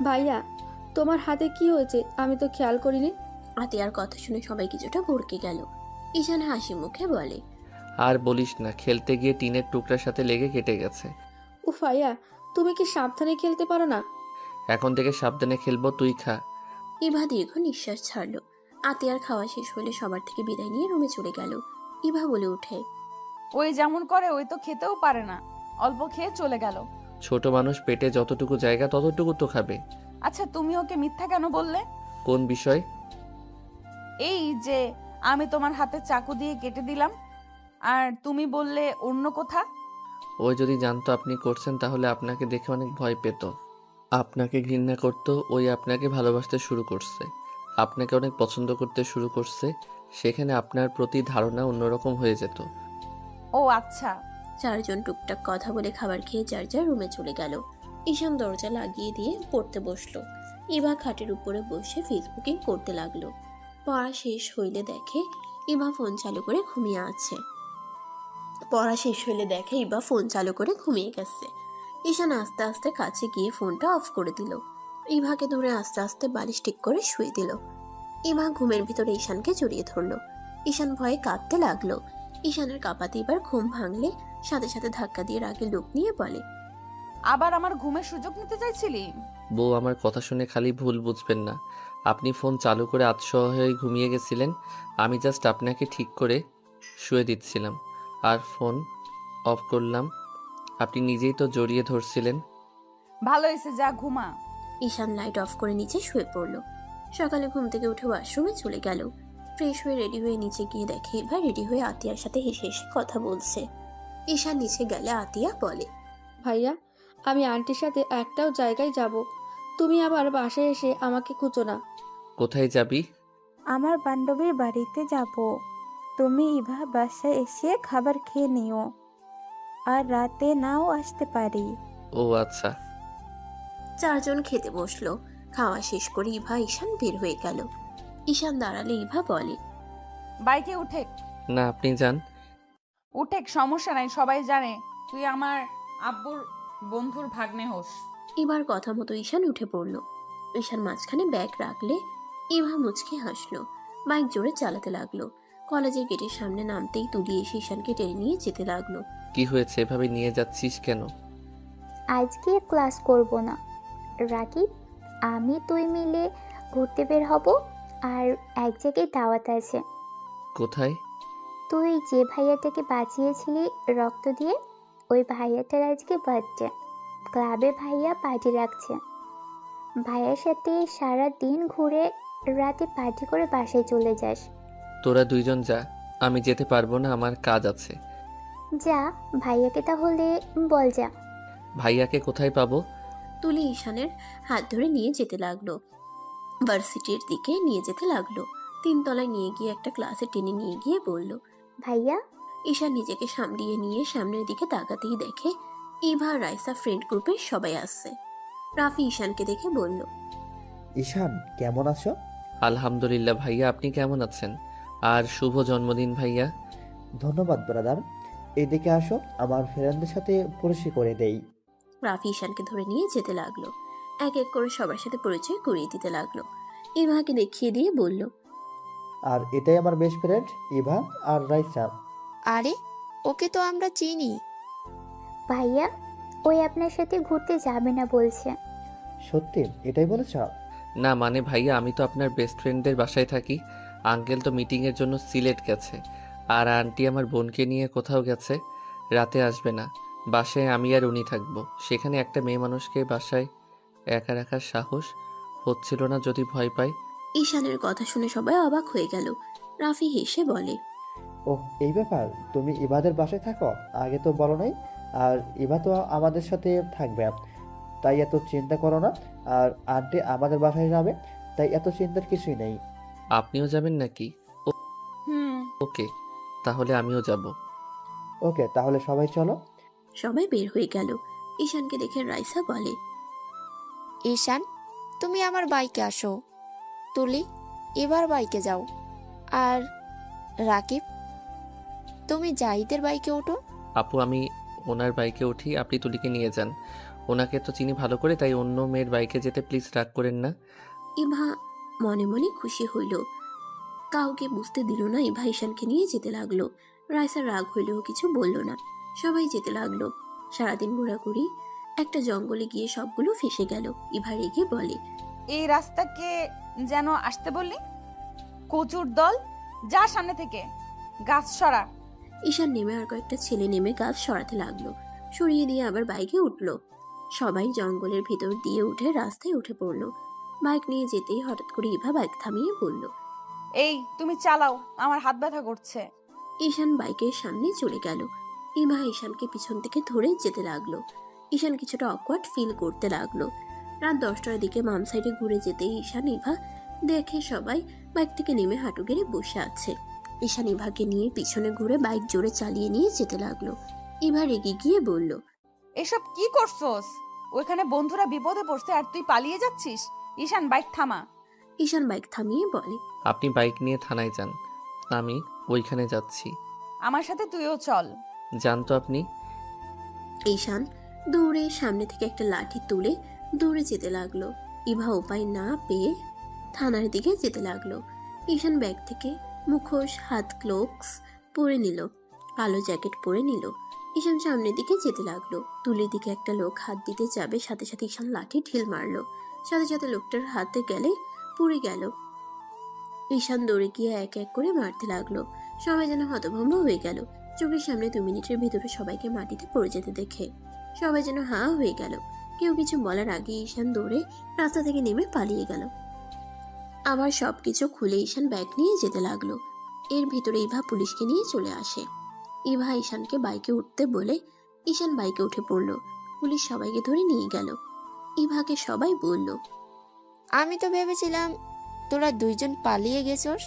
ভাইয়া, তোমার হাতে কি হয়েছে? আমি তো খেয়াল করিনি। আতিয়ার কথা শুনে সবাই কিছুটা ভরকে গেল। ঈশান হাসি মুখে বলে, আর বলিস না, খেলতে গিয়ে টিনের টুকরার সাথে লেগে কেটে গেছে। উফ ভাইয়া, তুমি কি সাবধানে খেলতে পারো না? এখন থেকে সাবধানে খেলবো, তুই খা। ইভা দীর্ঘ নিঃশ্বাস ছাড়ল। আতিয়ার খাওয়া শেষ হলে সবার থেকে বিদায় নিয়ে রুমে চলে গেল। ইভা বলে ওঠে, ওই যেমন করে, ওই তো খেতেও পারে না, অল্প খেয়ে চলে গেল। ছোট মানুষ, পেটে যতটুকু জায়গা ততটুকু তো খাবে। আচ্ছা, তুমি ওকে মিথ্যা কেন বললে? কোন বিষয়? এই যে আমি তোমার হাতে চাকু দিয়ে কেটে দিলাম, আর তুমি বললে অন্য কোথা। ওই যদি জানতো আপনি করছেন তাহলে আপনাকে দেখে অনেক ভয় পেত, আপনাকে ঘৃণা করতো, ওই আপনাকে ভালোবাসতে শুরু করছে, আপনাকে অনেক পছন্দ করতে শুরু করছে, সেখানে আপনার প্রতি ধারণা অন্যরকম হয়ে যেত। ও আচ্ছা। চারজন টুকটাক কথা বলে খাবার খেয়ে যার যার রুমে চলে গেল। ঈশান দরজা লাগিয়ে দিয়ে পড়তে বসলো। ইভা খাটের উপরে বসে ফেসবুকিং করতে লাগলো। পড়া শেষ হইলে দেখে ইভা ফোন চালু করে ঘুমিয়ে আছে। ঘুমিয়ে গেছে। ঈশান আস্তে আস্তে কাছে গিয়ে ফোনটা অফ করে দিল। ইভাকে ধরে আস্তে আস্তে বালিশ ঠিক করে শুয়ে দিল। ইভা ঘুমের ভিতরে ঈশানকে জড়িয়ে ধরলো। ঈশান ভয়ে কাঁদতে লাগলো। ঈশানের কাঁপাতে এবার ঘুম ভাঙলে সাথে সাথে ধাক্কা দিয়ে রাগে লোক নিয়ে বলে, আবার আমার ঘুমের সুযোগ নিতে চাইছিলি? বউ, আমার কথা শুনে খালি ভুল বুঝবেন না। আপনি ফোন চালু করে আতশোয়া হয়ে ঘুমিয়ে গেছিলেন, আমি জাস্ট আপনাকে ঠিক করে শুয়ে দিচ্ছিলাম, আর ফোন অফ করলাম। আপনি নিজেই তো জড়িয়ে ধরছিলেন। ভালো হয়েছে, যা ঘুমা। ঈশান লাইট অফ করে নিচে শুয়ে পড়ল। সকালে ঘুম থেকে উঠে ওয়াশরুমে চলে গেল। ফ্রেশ হয়ে রেডি হয়ে নিচে গিয়ে দেখে ইভা রেডি হয়ে আতিয়ার সাথে হেসে হেসে কথা বলছে। ঈশান নিচে গেলে আতিয়া বলে, ভাইয়া, আমি আন্টির সাথে একটাও জায়গায় যাব, তুমি আবার বাসায় এসে আমাকে খুঁজো না। কোথায় যাবি? আমার বান্ধবীর বাড়িতে যাব। তুমি ইভা বাসায় এসে খাবার খেয়ে নিও, আর রাতে নাও আসতে পারি। ও আচ্ছা। চারজন খেতে বসলো। খাওয়া শেষ করে ইভা ঈশান বের হয়ে গেল। ঈশান দাঁড়ালে ইভা বলে, বাইকে উঠে। না, আপনি যান। উঠেক, সমস্যা নাই, সবাই জানে তুই আমার আব্বুর বন্ধুর ভাগ্নে হোস। এবার কথা মতো ঈশান উঠে পড়ল। ঈশান মাঝখানে ব্যাগ রাখলে ইভা মুচকে হাসলো। বাইক জোরে চালাতে লাগলো। কলেজের গেটের সামনে নামতেই তুলি এসে ঈশানকে টেনে নিয়ে যেতে লাগলো। কি হয়েছে, এভাবে নিয়ে যাচ্ছিস কেন? আজকে ক্লাস করব না রাকিব, আমি তুই মিলে ঘুরতে বের হব। আর এক জায়গায় দাওয়াত আছে। কোথায়? তুই যে ভাইয়াটাকে বাঁচিয়েছিলি রক্ত দিয়ে, ওই ভাইয়াটার আজকে বার্থডে। ক্লাবে ভাইয়া পার্টি রাখছে। ভাইয়ার সাথে সারা দিন ঘুরে রাতে পার্টি করে বাসায় চলে যাস। তোরা দুইজন যা, আমি যেতে পারবো না, আমার কাজ আছে। যা, ভাইয়াকে তাহলে বল যা। ভাইয়াকে কোথায় পাবো? তুলি ঈশানের হাত ধরে নিয়ে যেতে লাগলো। ভার্সিটির দিকে নিয়ে যেতে লাগলো। 3 তলায় নিয়ে গিয়ে একটা ক্লাসে টেনে নিয়ে গিয়ে বলল, ভাইয়া। ঈশান নিজেকে সামলিয়ে নিয়ে সামনের দিকে তাকাতেই দেখে ইভা রাইসা ফ্রেন্ড গ্রুপের সবাই আসছে। রাফি ঈশানকে দেখে বলল, ঈশান কেমন আছো? আলহামদুলিল্লাহ ভাইয়া, আপনি কেমন আছেন? আর শুভ জন্মদিন ভাইয়া। ধন্যবাদ ব্রাদার। এদিকে আসো, আমার ফ্রেন্ডদের সাথে পরিচয় করে দেই। রাফি ঈশানকে ধরে নিয়ে যেতে লাগলো। এক এক করে সবার সাথে পরিচয় করিয়ে দিতে লাগলো। ইভাকে দেখিয়ে দিয়ে বলল, আর এটাই আমার বেস্ট ফ্রেন্ড ইভা আর রাইসা। আরে, ওকে তো আমরা চিনি। ভাইয়া, ওই আপনার সাথে ঘুরতে যাবে না বলছে। সত্যি এটাই বলেছ? না মানে ভাইয়া, আমি তো আপনার বেস্ট ফ্রেন্ডদের বাসায় থাকি। আঙ্কেল তো মিটিংয়ের জন্য সিলেট গেছে, আর আন্টি আমার বোনকে নিয়ে কোথাও গেছে, রাতে আসবে না। বাসায় আমি আর উনি থাকবো। সেখানে একটা মেয়ে মানুষকে বাসায় একা রাখার সাহস হচ্ছিল না, যদি ভয় পাই। ঈশানের কথা শুনে সবাই অবাক হয়ে গেল। রাফি হেসে বলে, ওহ, এই ব্যাপার, তুমি ইভাদের বাসায় থাকো? আগে তো বলো নাই। আর ইভা তো আমাদের সাথে থাকবে, তাই এত চিন্তা করো না। আর আন্টি আমাদের বাসায় যাবে, তাই এত চিন্তার কিছুই নেই। আপনিও যাবেন নাকি? হুম। ওকে, তাহলে আমিও যাব। ওকে, তাহলে সবাই চলো। সবাই বের হয়ে গেল। ঈশানকে দেখে রাইসা বলে, ঈশান, তুমি আমার বাইকে আসো। তুলি, এবার বাইকে যাও। আর রাকিব, তুমি জাহিদের বাইকে ওঠো। আপু, আমি ওনার বাইকে উঠি, আপনি তুলিকে নিয়ে যান। ওনাকে তো চিনি ভালো করে, তাই অন্য মেয়ের বাইকে যেতে প্লিজ রাগ করেন না। ইভা মনে মনে খুশি হইল। কাউকে বুঝতে দিল না ইভা ঈশানকে নিয়ে যেতে লাগলো। রাইসার রাগ হইলেও কিছু বলল না। সবাই যেতে লাগলো। সারাদিন ঘোরাঘুরি। একটা জঙ্গলে গিয়ে সবগুলো ফেসে গেল। ইভা রেগে বলে, এই রাস্তাকে যেন আসতে বললি? কচুর দল, যা সামনে থেকে, গাছ সরা। ঈশান নেমে আর কয়েকটা ছেলে নেমে গাছ সরাতে লাগলো। সরিয়ে দিয়ে আবার বাইকে উঠলো। সবাই জঙ্গলের ভিতর দিয়ে উঠে রাস্তায় উঠে পড়লো। বাইক নিয়ে যেতেই হঠাৎ করে ইভা বাইক থামিয়ে বলল, এই তুমি চালাও, আমার হাত ব্যথা করছে। ঈশান বাইকের সামনে চলে গেল। ইভা ঈশানকে পিছন থেকে ধরে যেতে লাগলো। ঈশান কিছুটা অকওয়ার্ড ফিল করতে লাগলো। রাত 10টার দিকে বাম সাইডে ঘুরে যেতেই ঈশান ইভা দেখে সবাই বাইক থেকে নেমে হাঁটু গেড়ে বসে আছে। ঈশান ইভাকে নিয়ে পিছনে ঘুরে বাইক জোরে চালিয়ে নিয়ে যেতে লাগলো। ইভা রেগে গিয়ে বলল, এসব কি করছস? ওইখানে বন্ধুরা বিপদে পড়ছে আর তুই পালিয়ে যাচ্ছিস। ঈশান, বাইক থামা। ঈশান বাইক থামিয়ে বলে, আপনি বাইক নিয়ে থানায় যান, আমি ওইখানে যাচ্ছি। আমার সাথে তুইও চল। যান তো আপনি। ঈশান দৌড়ে সামনে থেকে একটা লাঠি তুলে দৌড়ে যেতে লাগলো। ইভা উপায় না পেয়ে থানার দিকে যেতে লাগলো। ঈশান ব্যাগ থেকে মুখোশ, হাত গ্লোভস পরে নিল, কালো জ্যাকেট পরে নিল। ঈশান সামনের দিকে যেতে লাগলো। তুলির দিকে একটা লোক হাত দিতে যাবে, সাথে সাথে ঈশান লাঠি ঢিল মারলো। সাথে সাথে লোকটার হাতে গেলে পুড়ে গেল। ঈশান দৌড়ে গিয়ে এক এক করে মারতে লাগলো। সবাই যেন হতভম্ব হয়ে গেল। চোখের সামনে 2 মিনিটের ভিতরে সবাইকে মাটিতে পড়ে যেতে দেখে সবাই যেন হাঁ হয়ে গেল। কেউ কিছু বলার আগে ঈশান দৌড়ে রাস্তা থেকে নেমে পালিয়ে গেল। আবার সব কিছু খুলে ঈশান ব্যাগ নিয়ে যেতে লাগলো। এর ভিতরে ইভা পুলিশকে নিয়ে চলে আসে। ইভা ঈশানকে বাইকে উঠতে বলে ঈশান বাইকে উঠে পড়লো। পুলিশ সবাইকে ধরে নিয়ে গেল। ইভাকে সবাই বলল, আমি তো ভেবেছিলাম তোরা দুইজন পালিয়ে গেছস।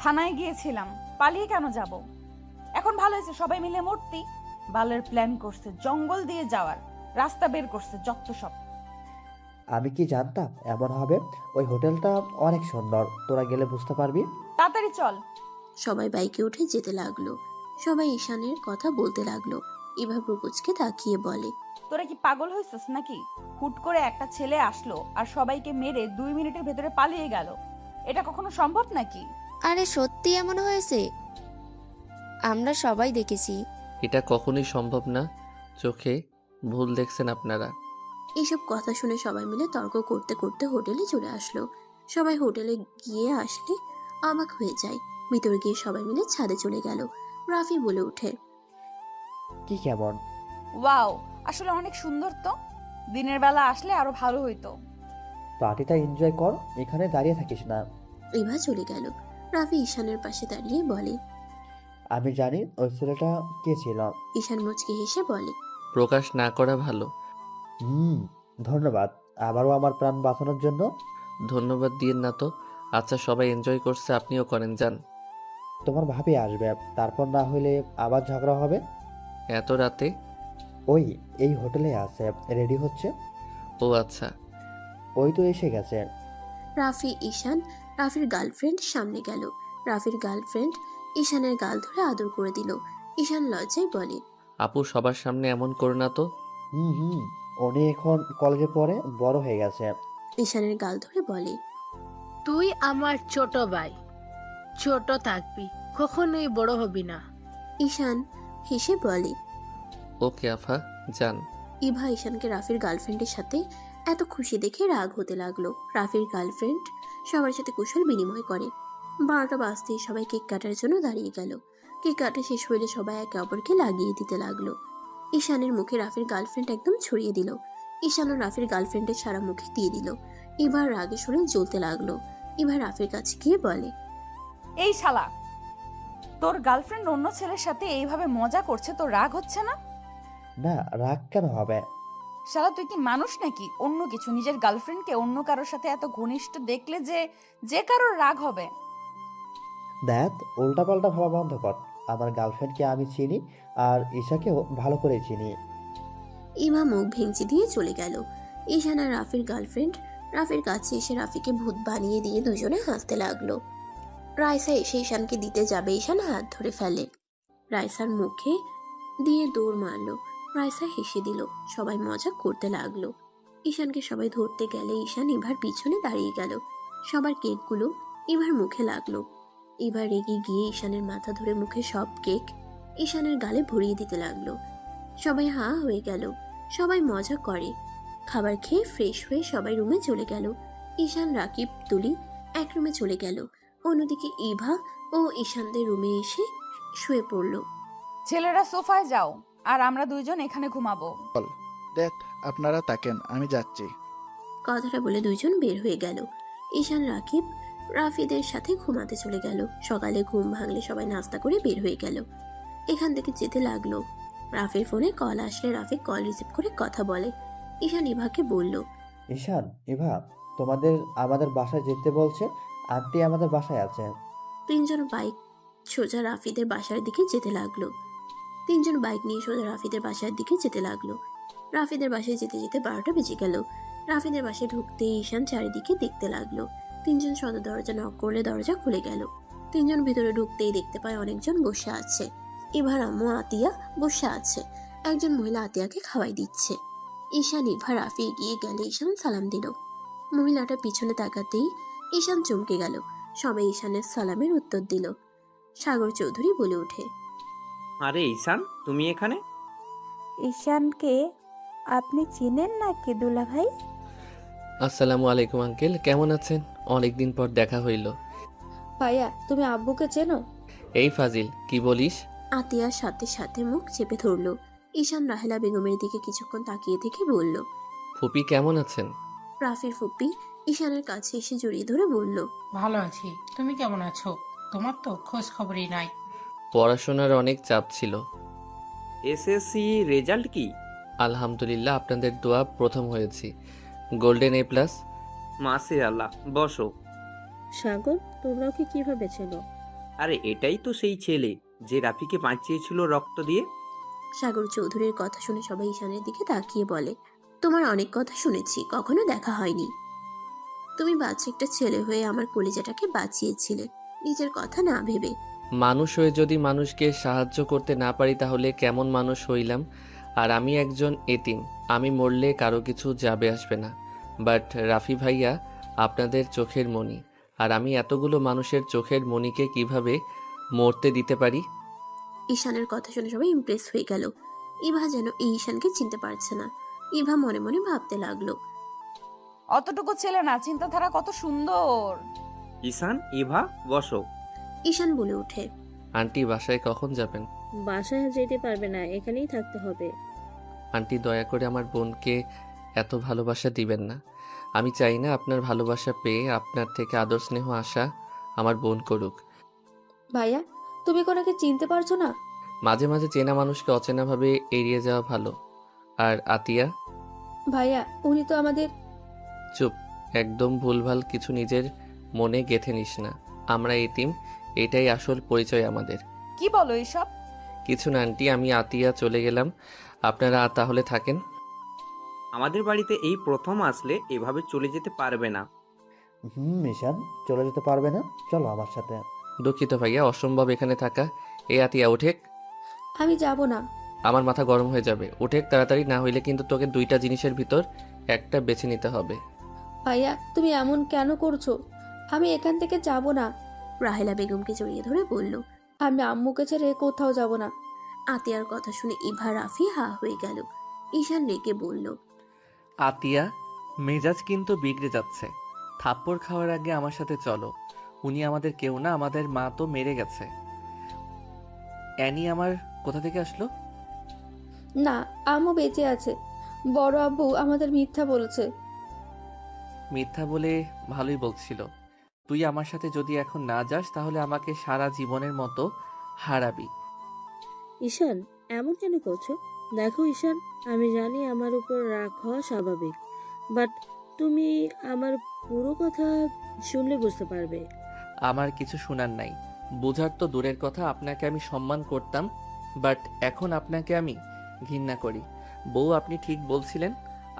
থানায় গিয়েছিলাম, পালিয়ে কেন যাব? এখন ভালো হয়েছে, সবাই মিলে মূর্তি বালের প্ল্যান করছে, জঙ্গল দিয়ে যাওয়ার রাস্তা বের করছে, যত সব। আমি কি জানতাম এমন হবে? ওই হোটেলটা অনেক সুন্দর, তোরা গেলে বুঝতে পারবি। তাড়াতাড়ি চল। সবাই বাইকে উঠে যেতে লাগলো। সবাই ঈশানের কথা বলতে লাগলো। ইভা প্রপোজকে তাকিয়ে বলে, তোরা কি পাগল হয়েছিস নাকি? হুট করে একটা ছেলে আসলো আর সবাইকে মেরে 2 মিনিটের ভেতরে পালিয়ে গেল। এটা কখনো সম্ভব নাকি? আরে সত্যি এমন হয়েছে? আমরা সবাই দেখেছি। এটা কখনোই সম্ভব না, চোখে ভুল দেখছেন আপনারা। এইসব কথা শুনে সবাই মিলে তর্ক করতে করতে হোটেলে চলে আসলো। সবাই হোটেলে গিয়ে আসলে অবাক হয়ে যায়। ভিতরে গিয়ে সবাই মিলে ছাদে চলে গেল। রাফি বলে ওঠে, কি কেমন? ওয়াও, আসলে অনেক সুন্দর তো। দিনের বেলা আসলে আরো ভালো হইতো। পার্টিটা এনজয় কর, এখানে দাঁড়িয়ে থাকিস না। ইভা চলে গেল। রাফি ঈশানের পাশে দাঁড়িয়ে বলে, আমি জানি ওই ছেলেটা কে ছিল। ঈশান মুচকি হেসে বলে, প্রকাশ না করা ভালো। ধন্যবাদ আবারও আমার প্রাণ বাঁচানোর জন্য। ধন্যবাদ দিয়েন না তো। আচ্ছা, সবাই এনজয় করছে, আপনিও করেন, যান। তোমার ভাবি আসবে, তারপর না হলে আবার ঝগড়া হবে। এত রাতে? ওই এই হোটেলে আছে, রেডি হচ্ছে। ও আচ্ছা। ওই তো এসে গেছে। রাফি ঈশান রাফির গার্লফ্রেন্ড সামনে গেল। রাফির গার্লফ্রেন্ড ঈশানের গাল ধরে আদর করে দিল। ঈশান লজ্জায় বলে, আপু, সবার সামনে এমন করো না তো। উনি এখন কলেজে পড়ে, বড় হয়ে গেছে। ঈশানের গাল ধরে বলে, তুই আমার ছোট ভাই, ছোট থাকবি, কখনোই বড় হবি না। ঈশান হেসে বলে, ওকে আফা, যান। ইভা ঈশানকে রাফির গার্লফ্রেন্ডের সাথে এত খুশি দেখে রাগ হতে লাগলো। রাফির গার্লফ্রেন্ড সবার সাথে কুশল বিনিময় করে। 12টা বাজতেই সবাই কেক কাটার জন্য দাঁড়িয়ে গেল। কেক কাটা শেষ হইলে সবাই একে অপরকে লাগিয়ে দিতে লাগলো। ঈশানের মুখে রাফির গার্লফ্রেন্ড একদম ছড়িয়ে দিল। ঈশানও রাফির গার্লফ্রেন্ডের সারা মুখে দিয়ে দিল। ইভার রাগে শুনে জ্বলতে লাগলো। ইভা রাফির কাছে গিয়ে বলে, এই শালা, তোর গার্লফ্রেন্ড অন্য ছেলের সাথে এইভাবে মজা করছে, তোর রাগ হচ্ছে না? না, রাগ কেন হবে? শালা, তুই কি মানুষ নাকি? অন্য কিছু, নিজের গার্লফ্রেন্ডকে অন্য কারোর সাথে এত ঘনিষ্ঠ দেখলে যে কারোর রাগ হবে। দেখ, উল্টাপাল্টা ভাবা বন্ধ কর। আমার গার্লফ্রেন্ডকে আমি চিনি, আর ঈশাকেও ভালো করে চিনি। ইমা মুখ ভেঙচি দিয়ে চলে গেল। ঈশান আর রাফির গার্লফ্রেন্ড রাফির কাছে এসে রাফিকে ভূত বানিয়ে দিয়ে দুজনে হাসতে লাগলো। রাইসা এসে ঈশানকে দিতে যাবে, ঈশান হাত ধরে ফেলে। রাইসার মুখে দিয়ে দৌড় মারলো। রাইসা হেসে দিল। সবাই মজা করতে লাগলো। ঈশানকে সবাই ধরতে গেলে ঈশান ইভার পিছনে দাঁড়িয়ে গেল। সবার কেকগুলো ইভার মুখে লাগলো। ইভা রেগে গিয়ে ঈশানের মাথা ধরে মুখে সব কেক ঈশানের গালে ভরিয়ে দিতে লাগলো। সবাই হা হয়ে গেল। সবাই মজা করে। খাবার খেয়ে ফ্রেশ হয়ে সবাই রুমে চলে গেল। ঈশান, রাকিব, তুলি এক রুমে চলে গেল। অন্যদিকে ইভা ও ঈশানদের রুমে এসে শুয়ে পড়ল। ছেলেরা সোফায় যাও, আর আমরা দুইজন এখানে ঘুমাবো। দেখ, আপনারা তাকেন, আমি যাচ্ছি। কথাটা বলে দুইজন বের হয়ে গেল। ঈশান, রাকিব রাফিদের সাথে ঘুমাতে চলে গেল। সকালে ঘুম ভাঙলে সবাই নাস্তা করে বের হয়ে গেল। এখান থেকে যেতে লাগলো। রাফির ফোনে কল আসলে রাফি কল রিসিভ করে কথা বলে। ঈশান ইভাকে বলল, ঈশান, ইভা তোমাদের আমাদের বাসায় যেতে বলছে। আন্টি আমাদের বাসায় আছে। তিনজন বাইক সোজা রাফিদের বাসার দিকে যেতে লাগলো। তিনজন বাইক নিয়ে সোজা রাফিদের বাসার দিকে যেতে লাগলো। রাফিদের বাসায় যেতে যেতে 12টা বেজে গেল। রাফিদের বাসায় ঢুকতে ঈশান চারিদিকে দেখতে লাগলো। তিনজন সদর দরজা নক করলে দরজা খুলে গেল। তিনজন ভিতরে ঢুকতেই দেখতে পায় অনেকজন বসে আছে। ইভার আম্মু আতিয়া বসে আছে। একজন মহিলা আতিয়াকে খাওয়াই দিচ্ছে। ঈশান, ইভা, রাফি এগিয়ে গেলে ঈশান সালাম দিল। মহিলাটা পিছনে তাকাতেই ঈশান চমকে গেল। সবাই ঈশানের সালামের উত্তর দিল। সাগর চৌধুরী বলে ওঠে, আরে ঈশান, তুমি এখানে? ঈশানকে আপনি চিনেন নাকি দুলা ভাই? আসসালামু আলাইকুম আঙ্কেল, কেমন আছেন? অনেকদিন পর দেখা হইল। ভাইয়া, তুমি আব্বুকে চেনো? এই ফাজিল, কি বলিস? আতিয়ার সাথে সাথে মুখ চেপে ধরল। ঈশান রাহেলা বেগমের দিকে কিছুক্ষণ তাকিয়ে থেকে বলল, ফুপি কেমন আছেন? রাফির ফুপি ঈশানের কাছে এসে জড়িয়ে ধরে বলল, ভালো আছি, তুমি কেমন আছো? তোমার তো খোঁজ খবরই নাই। পড়াশোনার অনেক চাপ ছিল। এসএসসি রেজাল্ট কি? আলহামদুলিল্লাহ, আপনাদের দোয়া প্রথম হয়েছি, গোল্ডেন A+। মাশাআল্লাহ, বসো। সাগর, তোমরা ওকে কিভাবে চেনো? আরে এটাই তো সেই ছেলে যে রাফিকে বাঁচিয়েছিল রক্ত দিয়ে। সাগর চৌধুরীর কথা শুনে সবাই ঈশানের দিকে তাকিয়ে বলে, তোমার অনেক কথা শুনেছি, কখনো দেখা হয়নি। তুমি বাচ্চা একটা ছেলে হয়ে আমার কলিজাটাকে বাঁচিয়েছিলে, নিজের কথা না ভেবে। মানুষ হয়ে যদি মানুষকে সাহায্য করতে না পারি তাহলে কেমন মানুষ হইলাম? আর আমি একজন এতিম, আমি মরলে কারো কিছু যাবে আসবে না। বাট রাফি ভাইয়া আপনাদের চোখের মণি, আর আমি এতগুলো মানুষের চোখের মণিকে কিভাবে মরতে দিতে পারি? ঈশানের কথা শুনে সবাই ইমপ্রেস হয়ে গেল। ইভা যেন এই ঈশানকে চিনতে পারছে না। ইভা মনে মনে ভাবতে লাগলো, অতটুকু ছেলে না, চিন্তাধারা কত সুন্দর। ঈশান, ইভা, বসো। ঈশান বলে ওঠে, আন্টি বাসায় কখন যাবেন? বাসায় যেতে পারবে না, এখানেই থাকতে হবে। আন্টি দয়া করে আমার বোনকে এত ভালোবাসা দিবেন না। আমি চাই না আপনার ভালোবাসা পেয়ে আপনার থেকে আদর স্নেহ আশা আমার বোন করুক। ভাইয়া, তুমি কোনাকে চিনতে পারছো না? মাঝে মাঝে চেনা মানুষকে অচেনাভাবে এড়িয়ে যাওয়া ভালো। আর আতিয়া? ভাইয়া, উনি তো আমাদের। চুপ, একদম ভুলভাল কিছু নিজের মনে গেঁথে নিস না। আমরা এতিম, এটাই আসল পরিচয় আমাদের। কি বলো এসব? কিছু না আন্টি, আমি আতিয়া চলে গেলাম, আপনারা তাহলে থাকেন। আমাদের বাড়িতে এই প্রথম আসলে, এভাবে চলে যেতে পারবে না। ঈশান, চলে যেতে পারবে না? চলো আমার সাথে। দুঃখিত ভাইয়া, অসম্ভব এখানে থাকা। এ আতিয়া ওঠেক। আমি যাব না। আমার মাথা গরম হয়ে যাবে, ওঠেক তাড়াতাড়ি, না হইলে কিন্তু তোকে দুইটা জিনিসের ভিতর একটা বেছে নিতে হবে। ভাইয়া, তুমি এমন কেন করছো? আমি এখান থেকে যাব না। রাহেলা বেগমকে জড়িয়ে ধরে বলল, আমি আম্মুকে ছেড়ে কোথাও যাব না। আতিয়ার কথা শুনে ইভা রাফি হা হয়ে গেল। ঈশান রেগে বলল, আতিয়া, মেজাজ কিন্তু বিগড়ে যাচ্ছে। থাপ্পড় খাওয়ার আগে আমার সাথে চলো। উনি আমাদের কেউ না, আমাদের মা তো মেরে গেছে। অ্যানি আমার কোথা থেকে আসলো? না, আম্মু বেঁচে আছে। বড় আব্বু আমাদের মিথ্যা বলেছে। মিথ্যা বলে ভালোই বলছিল। তুই আমার সাথে যদি এখন না যাস তাহলে আমাকে সারা জীবনের মতো হারাবি। ঈশান, এমন কেন করছো? দেখো ঈশান, আমি জানি আমার উপর রাগ হওয়া স্বাভাবিক, বাট তুমি আমার পুরো কথা শুনলে বুঝতে পারবে। আমার কিছু শোনার নাই, বোঝার তো দূরের কথা। আপনাকে আমি সম্মান করতাম, বাট এখন আপনাকে আমি ঘৃণা করি। বউ, আপনি ঠিক বলছিলেন,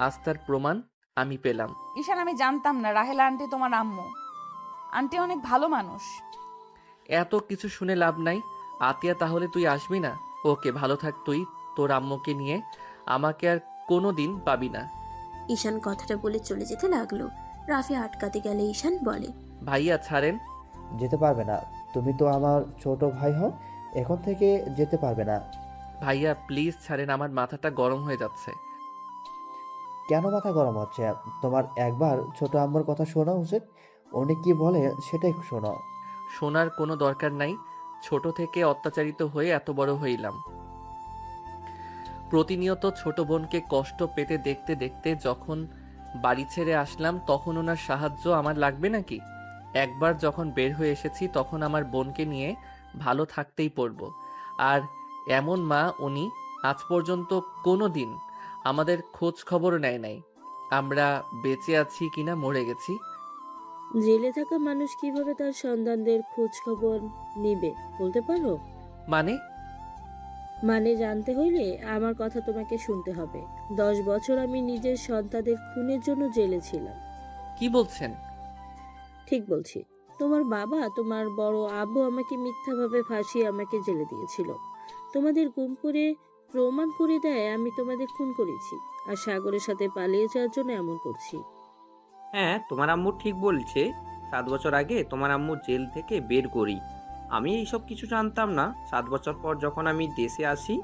আজ তার প্রমাণ আমি পেলাম। ঈশান, আমি জানতাম না রাহেলা আন্টি তোমার আম্মু। আন্টি অনেক ভালো মানুষ। এত কিছু শুনে লাভ নাই। আতিয়া, তাহলে তুই আসবি না? ওকে, ভালো থাক তুই তোর আম্মুকে নিয়ে, আমাকে আর কোনো দিন পাবি না। ঈশান কথাটা বলে চলে যেতে লাগলো। রাফি আটকাতে গেলে ঈশান বলে, ভাইয়া ছাড়েন। যেতে পারবে না, তুমি তো আমার ছোট ভাই হও, এখন থেকে যেতে পারবে না। ভাইয়া প্লিজ ছাড়েন, আমার মাথাটা গরম হয়ে যাচ্ছে। কেন মাথা গরম হচ্ছে? তোমার একবার ছোট আম্মুর কথা শোনা উচিত, উনি কি বলে সেটাই শোনো। শোনার কোনো দরকার নাই, ছোট থেকে অত্যাচারিত হয়ে এত বড় হইলাম। প্রতিনিয়ত ছোট বোনকে কষ্ট পেতে দেখতে দেখতে যখন বাড়ি ছেড়ে আসলাম, তখন ওনার সাহায্য আমার লাগবে নাকি? একবার যখন বের হয়ে এসেছি তখন আমার বোনকে নিয়ে ভালো থাকতেই পড়ব। আর এমন মা উনি আজ পর্যন্ত কোনো দিন আমাদের খোঁজ খবর নেয় নাই, আমরা বেঁচে আছি কিনা মরে গেছি। জেলে থাকা মানুষ কিভাবে তার সন্তানদের খোঁজ খবর নিবে বলতে পারো? মানে জানতে হইলে আমার কথা তোমাকে শুনতে হবে। 10 বছর আমি নিজের সন্তানদের খুনের জন্য জেলে ছিলাম। কি বলছেন? ঠিক বলছি। তোমার বাবা, তোমার বড় আব্বু আমাকে মিথ্যাভাবে ফাঁসিয়ে আমাকে জেলে দিয়েছিল। তোমাদের গুম করে প্রমাণ করে দেয় আমি তোমাদের খুন করেছি, আর সাগরের সাথে পালিয়ে যাওয়ার জন্য এমন করছি। হ্যাঁ, তোমার আম্মু ঠিক বলছে। 7 বছর আগে তোমার আম্মু জেল থেকে বের করি। আমি এইসব কিছু জানতাম না। 7 বছর পর যখন আমি দেশে আসি,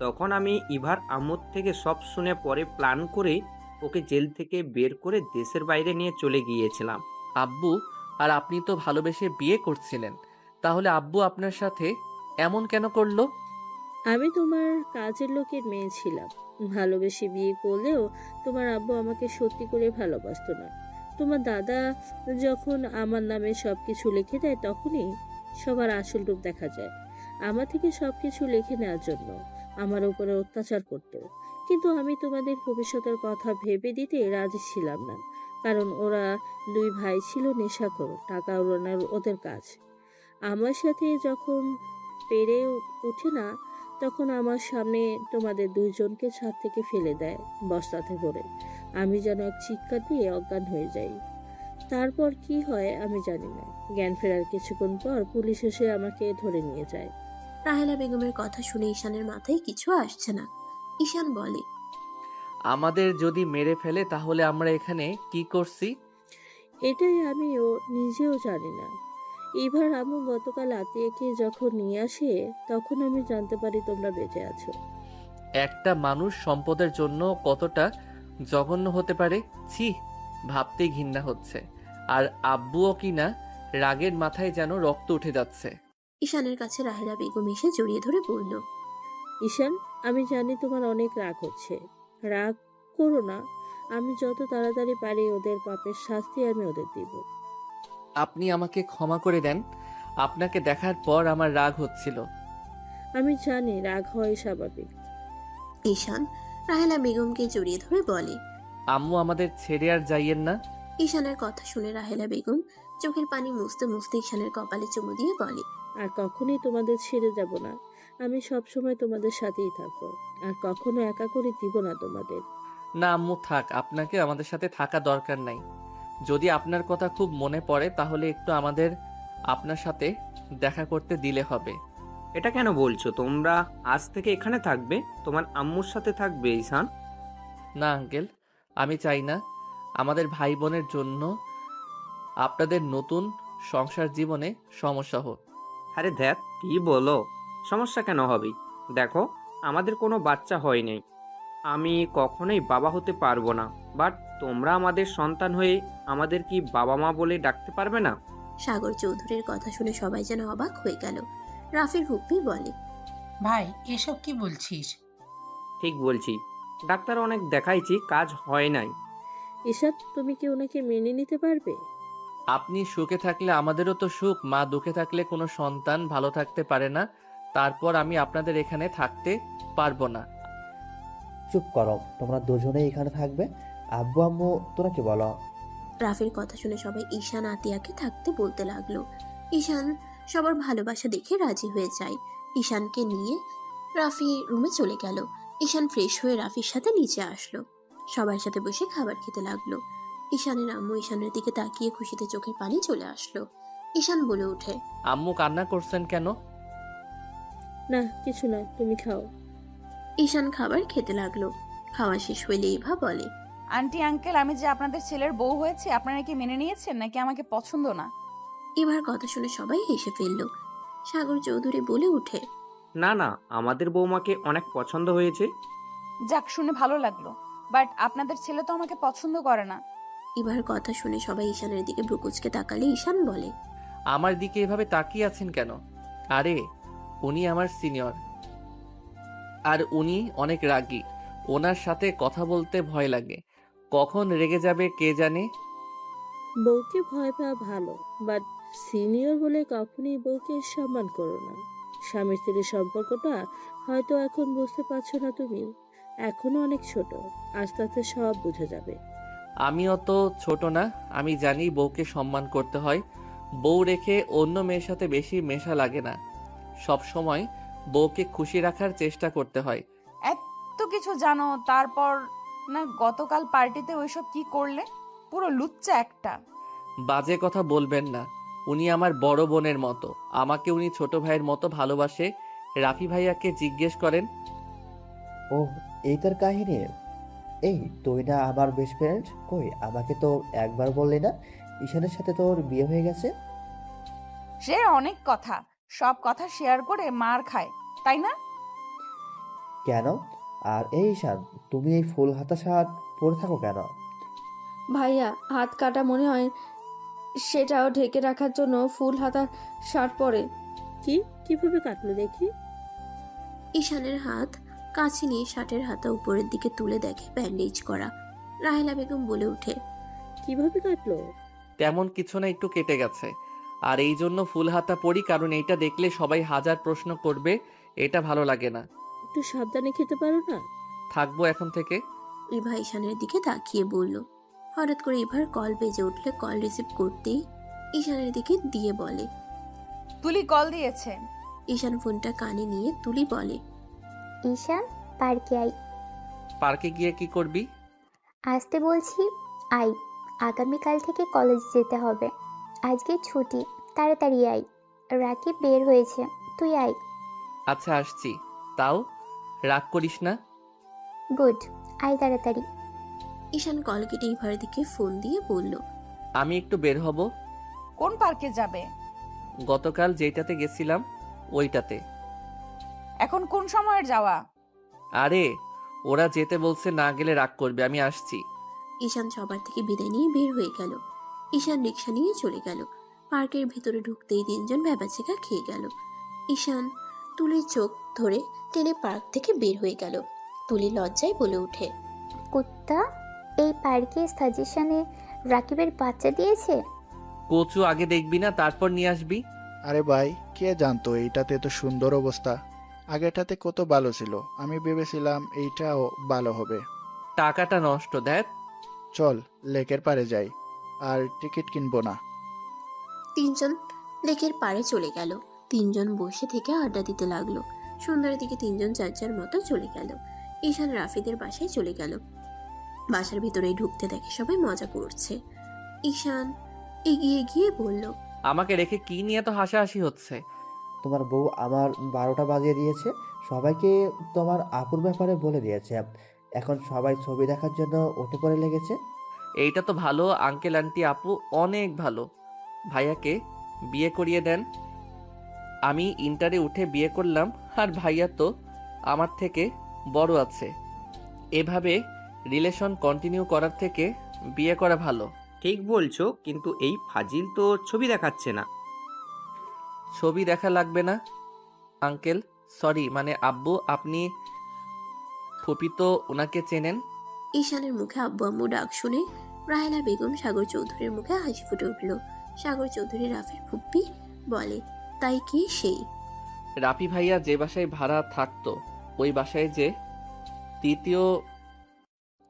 তখন আমি ইভার আম্মুর থেকে সব শুনে পরে প্ল্যান করে ওকে জেল থেকে বের করে দেশের বাইরে নিয়ে চলে গিয়েছিলাম। আব্বু আর আপনি তো ভালোবেসে বিয়ে করছিলেন, তাহলে আব্বু আপনার সাথে এমন কেন করলো? আমি তোমার কাজের লোকের মেয়ে ছিলাম। ভালোবেসে বিয়ে করলেও তোমার আব্বু আমাকে সত্যি করে ভালোবাসতো না। তোমার দাদা যখন আমার নামে সব কিছু লিখে দেয় তখনই সবার আসল রূপ দেখা যায়। আমার থেকে সব কিছু লিখে নেওয়ার জন্য আমার উপরে অত্যাচার করতো, কিন্তু আমি তোমাদের ভবিষ্যতের কথা ভেবে দিতে রাজি ছিলাম না, কারণ ওরা দুই ভাই ছিল নেশাখোর, টাকা উড়ানোর ওদের কাজ। আমার সাথে যখন পেরে ওঠে না, তখন আমার সামনে তোমাদের দুইজনকে ছাদ থেকে ফেলে দেয় বস্তাতে ভরে। আমি যেন এক চিৎকার দিয়ে অজ্ঞান হয়ে যাই। তারপর কি হয় আমি জানি না। জ্ঞান ফেরার কিছুক্ষণ পর পুলিশ এসে আমাকে ধরে নিয়ে যায়। রাহেলা বেগমের কথা শুনে ঈশানের মাথায় কিছু আসছে না। ঈশান বলে, আমাদের যদি মেরে ফেলে তাহলে আমরা এখানে কি করছি? এটাই আমিও নিজেও জানি না। এবার আম্মু গতকাল আতিয়াকে যখন নিয়ে আসে তখন আমি জানতে পারি তোমরা বেঁচে আছো। একটা মানুষ সম্পদের জন্য কতটা জঘন্য হতে পারে, ছি, ভাবতেই ঘৃণা হচ্ছে। আর আব্বুও কিনা রাগের মাথায় যেন রক্ত উঠে যাচ্ছে। ঈশানের কাছে রাহেলা বেগম এসে জড়িয়ে ধরে বলল, ঈশান, আমি জানি তোমার অনেক রাগ হচ্ছে। রাগ করো না, আমি যত তাড়াতাড়ি পারি ওদের পাপের শাস্তি আমি ওদের দিব। আপনি আমাকে ক্ষমা করে দেন, আপনাকে দেখার পর আমার রাগ হচ্ছিল। আমি জানি রাগ হয় স্বাভাবিক। ঈশান রাহেলা বেগমকে জড়িয়ে ধরে বলে, আম্মু আমাদের ছেড়ে আর যাইয়েন না। ঈশানের কথা শুনে রাহেলা বেগম চোখের পানি মুছতে মুছতে ঈশানের কপালে চুমু দিয়ে বলে, আর কখনোই তোমাদের ছেড়ে যাব না। আমি সব সময় তোমাদের সাথেই থাকবো, আর কখনো একা করে দিব না তোমাদের। না আম্মু থাক, আপনাকে আমাদের সাথে থাকা দরকার নাই। যদি আপনার কথা খুব মনে পড়ে তাহলে একটু আমাদের আপনার সাথে দেখা করতে দিলে হবে। এটা কেন বলছো? তোমরা আজ থেকে এখানে থাকবে, তোমার আম্মুর সাথে থাকবে ঈশান? না আঙ্কেল, আমি চাই না আমাদের ভাই বোনের জন্য আপনাদের নতুন সংসার জীবনে সমস্যা হোক। আরে ধ্যাত, কি বলো? সমস্যা কেন হবে? দেখো, আমাদের কোনো বাচ্চা হয় নাই, আমি কখনোই বাবা হতে পারবো না, বাট তোমরা আমাদের সন্তান হয়ে আমাদের কি বাবা মা বলে ডাকতে পারবে না? সাগর চৌধুরীর কথা শুনে সবাই যেন অবাক হয়ে গেল। রাফির হুপ্পি বলে, ভাই এসব কি বলছিস? ঠিক বলছি, ডাক্তার অনেক দেখাইছি, কাজ হয় নাই। ঈশান, তুমি কি ওনাকে মেনে নিতে পারবে? আপনি সুখে থাকলে আমাদেরও তো সুখ, মা দুঃখে থাকলে কোনো সন্তান ভালো থাকতে পারে না। তারপর আমি আপনাদের এখানে থাকতে পারবো না। চুপ করো, তোমরা দুজনেই এখানে থাকবে। আব্বু আম্মু তোরা কি বলো? রাফির কথা শুনে সবাই ঈশান আতিয়াকে থাকতে বলতে লাগলো। ঈশান সবার ভালোবাসা দেখে রাজি হয়ে যায়। ঈশানকে নিয়ে রাফি রুমে চলে গেল। ঈশান ফ্রেশ হয়ে রাফির সাথে নিচে আসলো। সবার সাথে বসে খাবার খেতে লাগলো। ঈশানের আম্মু ঈশানের দিকে তাকিয়ে খুশিতে চোখের পানি চলে আসলো। ঈশান বলে ওঠে, আম্মু কান্না করছেন কেন? না কিছু না, তুমি খাও। ঈশান খাবার খেতে লাগলো। খাওয়া শেষ হইলে ইভা বলে, আন্টি আঙ্কেল, আমি যে আপনাদের ছেলের বউ হয়েছে আপনারা কি মেনে নিয়েছেন নাকি আমাকে পছন্দ না? ইভার কথা শুনে সবাই হেসে ফেললো। সাগর চৌধুরী বলে ওঠে, না না, আমাদের বৌমাকে অনেক পছন্দ হয়েছে। যাক, শুনে ভালো লাগলো, বাট আপনাদের ছেলে তো আমাকে পছন্দ করে না। ইভার কথা শুনে সবাই ঈশানের দিকে ভ্রুকুচকে তাকালে ঈশান বলে, আমার দিকে এভাবে তাকিয়ে আছেন কেন? আরে উনি আমার সিনিয়র, আর উনি অনেক রাগী। ওনার সাথে কথা বলতে ভয় লাগে, কখন রেগে যাবে কে জানে। বউকে ভয় পাওয়া ভালো, বাট সিনিয়র বলে কখনই বউকে সম্মান করো না। স্বামী স্ত্রীর সম্পর্কটা হয়তো এখন বুঝতে পারছো না তুমি, এখনো অনেক ছোট, আস্তে আস্তে সব বুঝে যাবে। আমি অত ছোট না, আমি জানি বউকে সম্মান করতে হয়। বউ রেখে অন্য মেয়ের সাথে বেশি মেশা লাগে না। সব সময় বউকে খুশি রাখার চেষ্টা করতে হয়। এত কিছু জানো, তারপর না গতকাল পার্টিতে ওইসব কি করলে? পুরো লুচ্চা একটা। বাজে কথা বলবেন না, উনি আমার বড় বোনের মতো, আমাকে উনি ছোট ভাইয়ের মতো ভালোবাসে। রাফি ভাইয়াকে জিজ্ঞেস করেন। ও, এই তার কাহিনী? এই তুই না আমার বেস্ট ফ্রেন্ড, কই আমাকে তো একবার বললি না ঈশানের সাথে তোর বিয়ে হয়ে গেছে? সে অনেক কথা, সব কথা শেয়ার করে মার খায়, তাই না? কেন? আর এই ঈশান, তুমি এই ফুল হাতা শার্ট পরে থাকো কেন? ভাইয়া হাত কাটা মনে হয়, সেটাও ঢেকে রাখার জন্য ফুল হাতা শার্ট পরে। কিভাবে কাটলো দেখি? ঈশানের হাত কাছে নিয়ে শার্টের হাতা উপরের দিকে তুলে দেখে ব্যান্ডেজ করা। রাহেলা বেগম বলে ওঠে, কিভাবে কাটলো? তেমন কিছু না, একটু কেটে গেছে। আর এই জন্য ফুল হাতা পরি, কারণ এইটা দেখলে সবাই হাজার প্রশ্ন করবে। এটা ভালো লাগে না। একটু সাবধানে খেতে পারো না? থাকবো এখন থেকে। ইভা ঈশানের দিকে তাকিয়ে বলল। হঠাৎ করে ইভার কল বেজে উঠলে কল রিসিভ করতেই ঈশানের দিকে দিয়ে বলে, তুলি কল দিয়েছে। ঈশান ফোনটা কানে নিয়ে তুলি বলে, ঈশান পার্কে আই। পার্কে গিয়ে কি করবি? আসতে বলছি, আই। আগামীকাল থেকে কলেজ যেতে হবে, আজকে ছুটি, তাড়াতাড়ি আই। রাকিব বের হয়েছে, তুই আই। আচ্ছা আসছি। তাও রাগ করিস না। গুড, আই তাড়াতাড়ি। ঈশান কল কেটে ইভার দিকে ফোন দিয়ে বলল, আমি একটু বের হব। কোন পার্কে যাবে? গতকাল যেটাতে গেছিলাম ওইটাতে। এখন কোন সময়ের যাওয়া? আরে ওরা যেতে বলছে, না গেলে রাগ করবে। আমি আসছি। ঈশান সবার থেকে বিদায় নিয়ে বের হয়ে গেল। ঈশান রিক্সা নিয়ে চলে গেল। পার্কের ভেতরে ঢুকতেই তিনজন ভ্যাবাচেকা খেয়ে গেল। ঈশান তুলির চোখ ধরে টেনে পার্ক থেকে বের হয়ে গেল। তুলি লজ্জায় বলে ওঠে, কুত্তা, এই পার্কে সাজেশনে রাকিবের বাচ্চা দিয়েছে। কচু আগে দেখবি না, তারপর নিয়ে আসবি। আরে ভাই, কে জানতো এইটাতে এত সুন্দর অবস্থা? আগেরটাতে কত ভালো ছিল, আমি ভেবেছিলাম এইটাও ভালো হবে। টাকাটা নষ্ট। দেখ, চল লেকের পাড়ে যাই, আর টিকিট কিনবো না। তিনজন লেকের পাড়ে চলে গেল। তিনজন বসে থেকে আড্ডা দিতে লাগলো। সন্ধ্যার দিকে তিনজন যার যার মতো চলে গেল। ঈশান রাফিদের বাসায় চলে গেল। বাসার ভিতরেই ঢুকতে দেখে সবাই মজা করছে। ঈশান এগিয়ে গিয়ে বলল, আমাকে রেখে কি নিয়ে তো হাসাহাসি হচ্ছে? তোমার বউ আমার 12টা বাজিয়ে দিয়েছে, সবাইকে তোমার আপুর ব্যাপারে বলে দিয়েছে। এখন সবাই ছবি দেখার জন্য উঠে পড়ে লেগেছে। এইটা তো ভালো। আঙ্কেল আন্টি আপু অনেক ভালো। ভাইয়াকে বিয়ে করিয়ে দেন। আমি ইন্টারে উঠে বিয়ে করলাম, আর ভাইয়া তো আমার থেকে বড় আছে। এভাবে রিলেশন কন্টিনিউ করার থেকে বিয়ে করা ভালো। ঠিক বলছো, কিন্তু এই ফাজিল তো ছবি দেখাচ্ছে না। ছবি দেখা লাগবে না আঙ্কেল, সরি মানে আব্বু। আপনি ফুপি তো ওনাকে চেনেন। ঈশানের মুখে আব্বু আম্মু ডাক শুনে রাহেলা বেগম সাগর চৌধুরীর মুখে হাসি ফুটে উঠল। সাগর চৌধুরী রাফির ফুপ্পি বলে, তাই কি সেই? রাফি ভাইয়া যে বাসায় ভাড়া থাকতো, ওই বাসায় যে তৃতীয়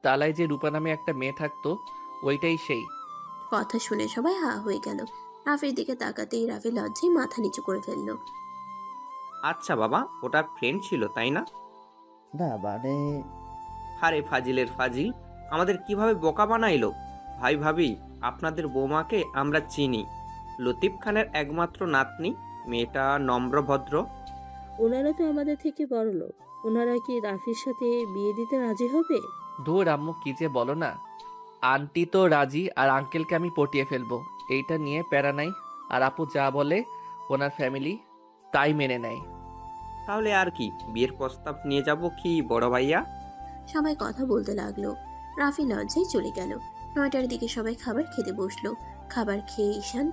তালায় যে রূপা নামে একটা মেয়ে থাকতো, ওইটাই সেই। কথা শুনে সবাই হা হয়ে গেল। রাফির দিকে তাকাতেই রাফি লজ্জায় মাথা নিচু করে ফেলল। আচ্ছা বাবা, ওটার ফ্রেন্ড ছিল তাই না? না মানে, আরে ফাজিলের ফাজিল, আমাদের কিভাবে বোকা বানাইলো। ভাই ভাবি, আপনাদের বৌমাকে আমরা চিনি। লতিফ খানের একমাত্র নাতনি, মেয়েটা নম্র ভদ্র। ওনারা তো আমাদের থেকে বড় লোক, ওনারা কি রাফির সাথে বিয়ে দিতে রাজি হবে? ধুর আম্মু, কি যে বলো না। আন্টি তো রাজি, আর আঙ্কেলকে আমি পটিয়ে ফেলবো। এইটা নিয়ে প্যারা নাই। আর আপু যা বলে ওনার ফ্যামিলি তাই মেনে নেয়। তাহলে আর কি, বিয়ের প্রস্তাব নিয়ে যাব কি বড় ভাইয়া? সবাই কথা বলতে লাগলো। রাফি লজ্জায় চলে গেল। 9টার দিকে সবাই খাবার খেতে বসলো। খাবার খেয়ে ঈশান,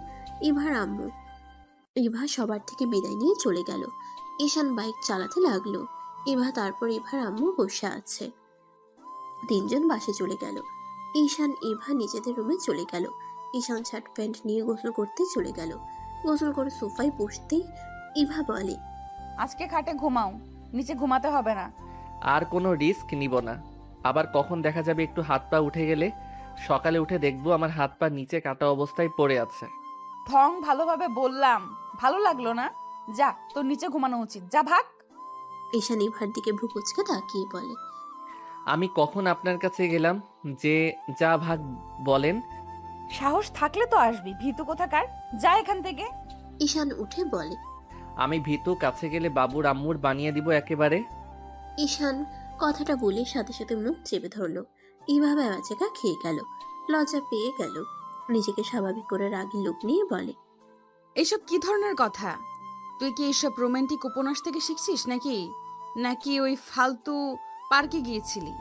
ইভার আম্মু। ইভা সবার থেকে বিদায় নিয়ে চলে গেল। ঈশান বাইক চালাতে লাগলো। ইভা তারপর ইভার আম্মু বসে আছে। তিনজন বাসে চলে গেল। ঈশান ইভা নিজেদের রুমে চলে গেল। ঈশান শার্ট প্যান্ট নিয়ে গোসল করতে চলে গেল। গোসল করে সোফায় বসতেই ইভা বলে, আজকে খাটে ঘুমাও, নিচে ঘুমাতে হবে না। আর কোনো রিস্ক নিব না। আবার কখন দেখা যাবে একটু হাত পা উঠে গেলে। সকালে উঠে দেখবো আমার হাত পা নিচে কাটা অবস্থায় পড়ে আছে। ঢং ভালোভাবে বললাম, ভালো লাগলো না? যা, তোর নিচে ঘুমানো উচিত, যা ভাগ। ঈশান ইভার দিকে ভ্রু কুচকে তাকিয়ে বলে, আমি কখন আপনার কাছে গেলাম যে যা ভাগ বলেন? সাহস থাকলে তো আসবি, ভীতু কোথাকার, যা এখান থেকে। ঈশান উঠে বলে, আমি ভীতু, কাছে গেলে বাবুর আম্মুর বানিয়ে দিব একেবারে। ঈশান কথাটা বলে সাথে সাথে মুখ চেপে ধরলো। ইভা বেচাকা খেয়ে গেল, লজ্জা পেয়ে গেল। নিজেকে স্বাভাবিক করে রাগী লোক নিয়ে বলে, এসব কি ধরনের কথা? তুই কি এসব রোমান্টিক উপন্যাস থেকে শিখছিস নাকি নাকি ওই ফালতু পার্কে গিয়েছিলি?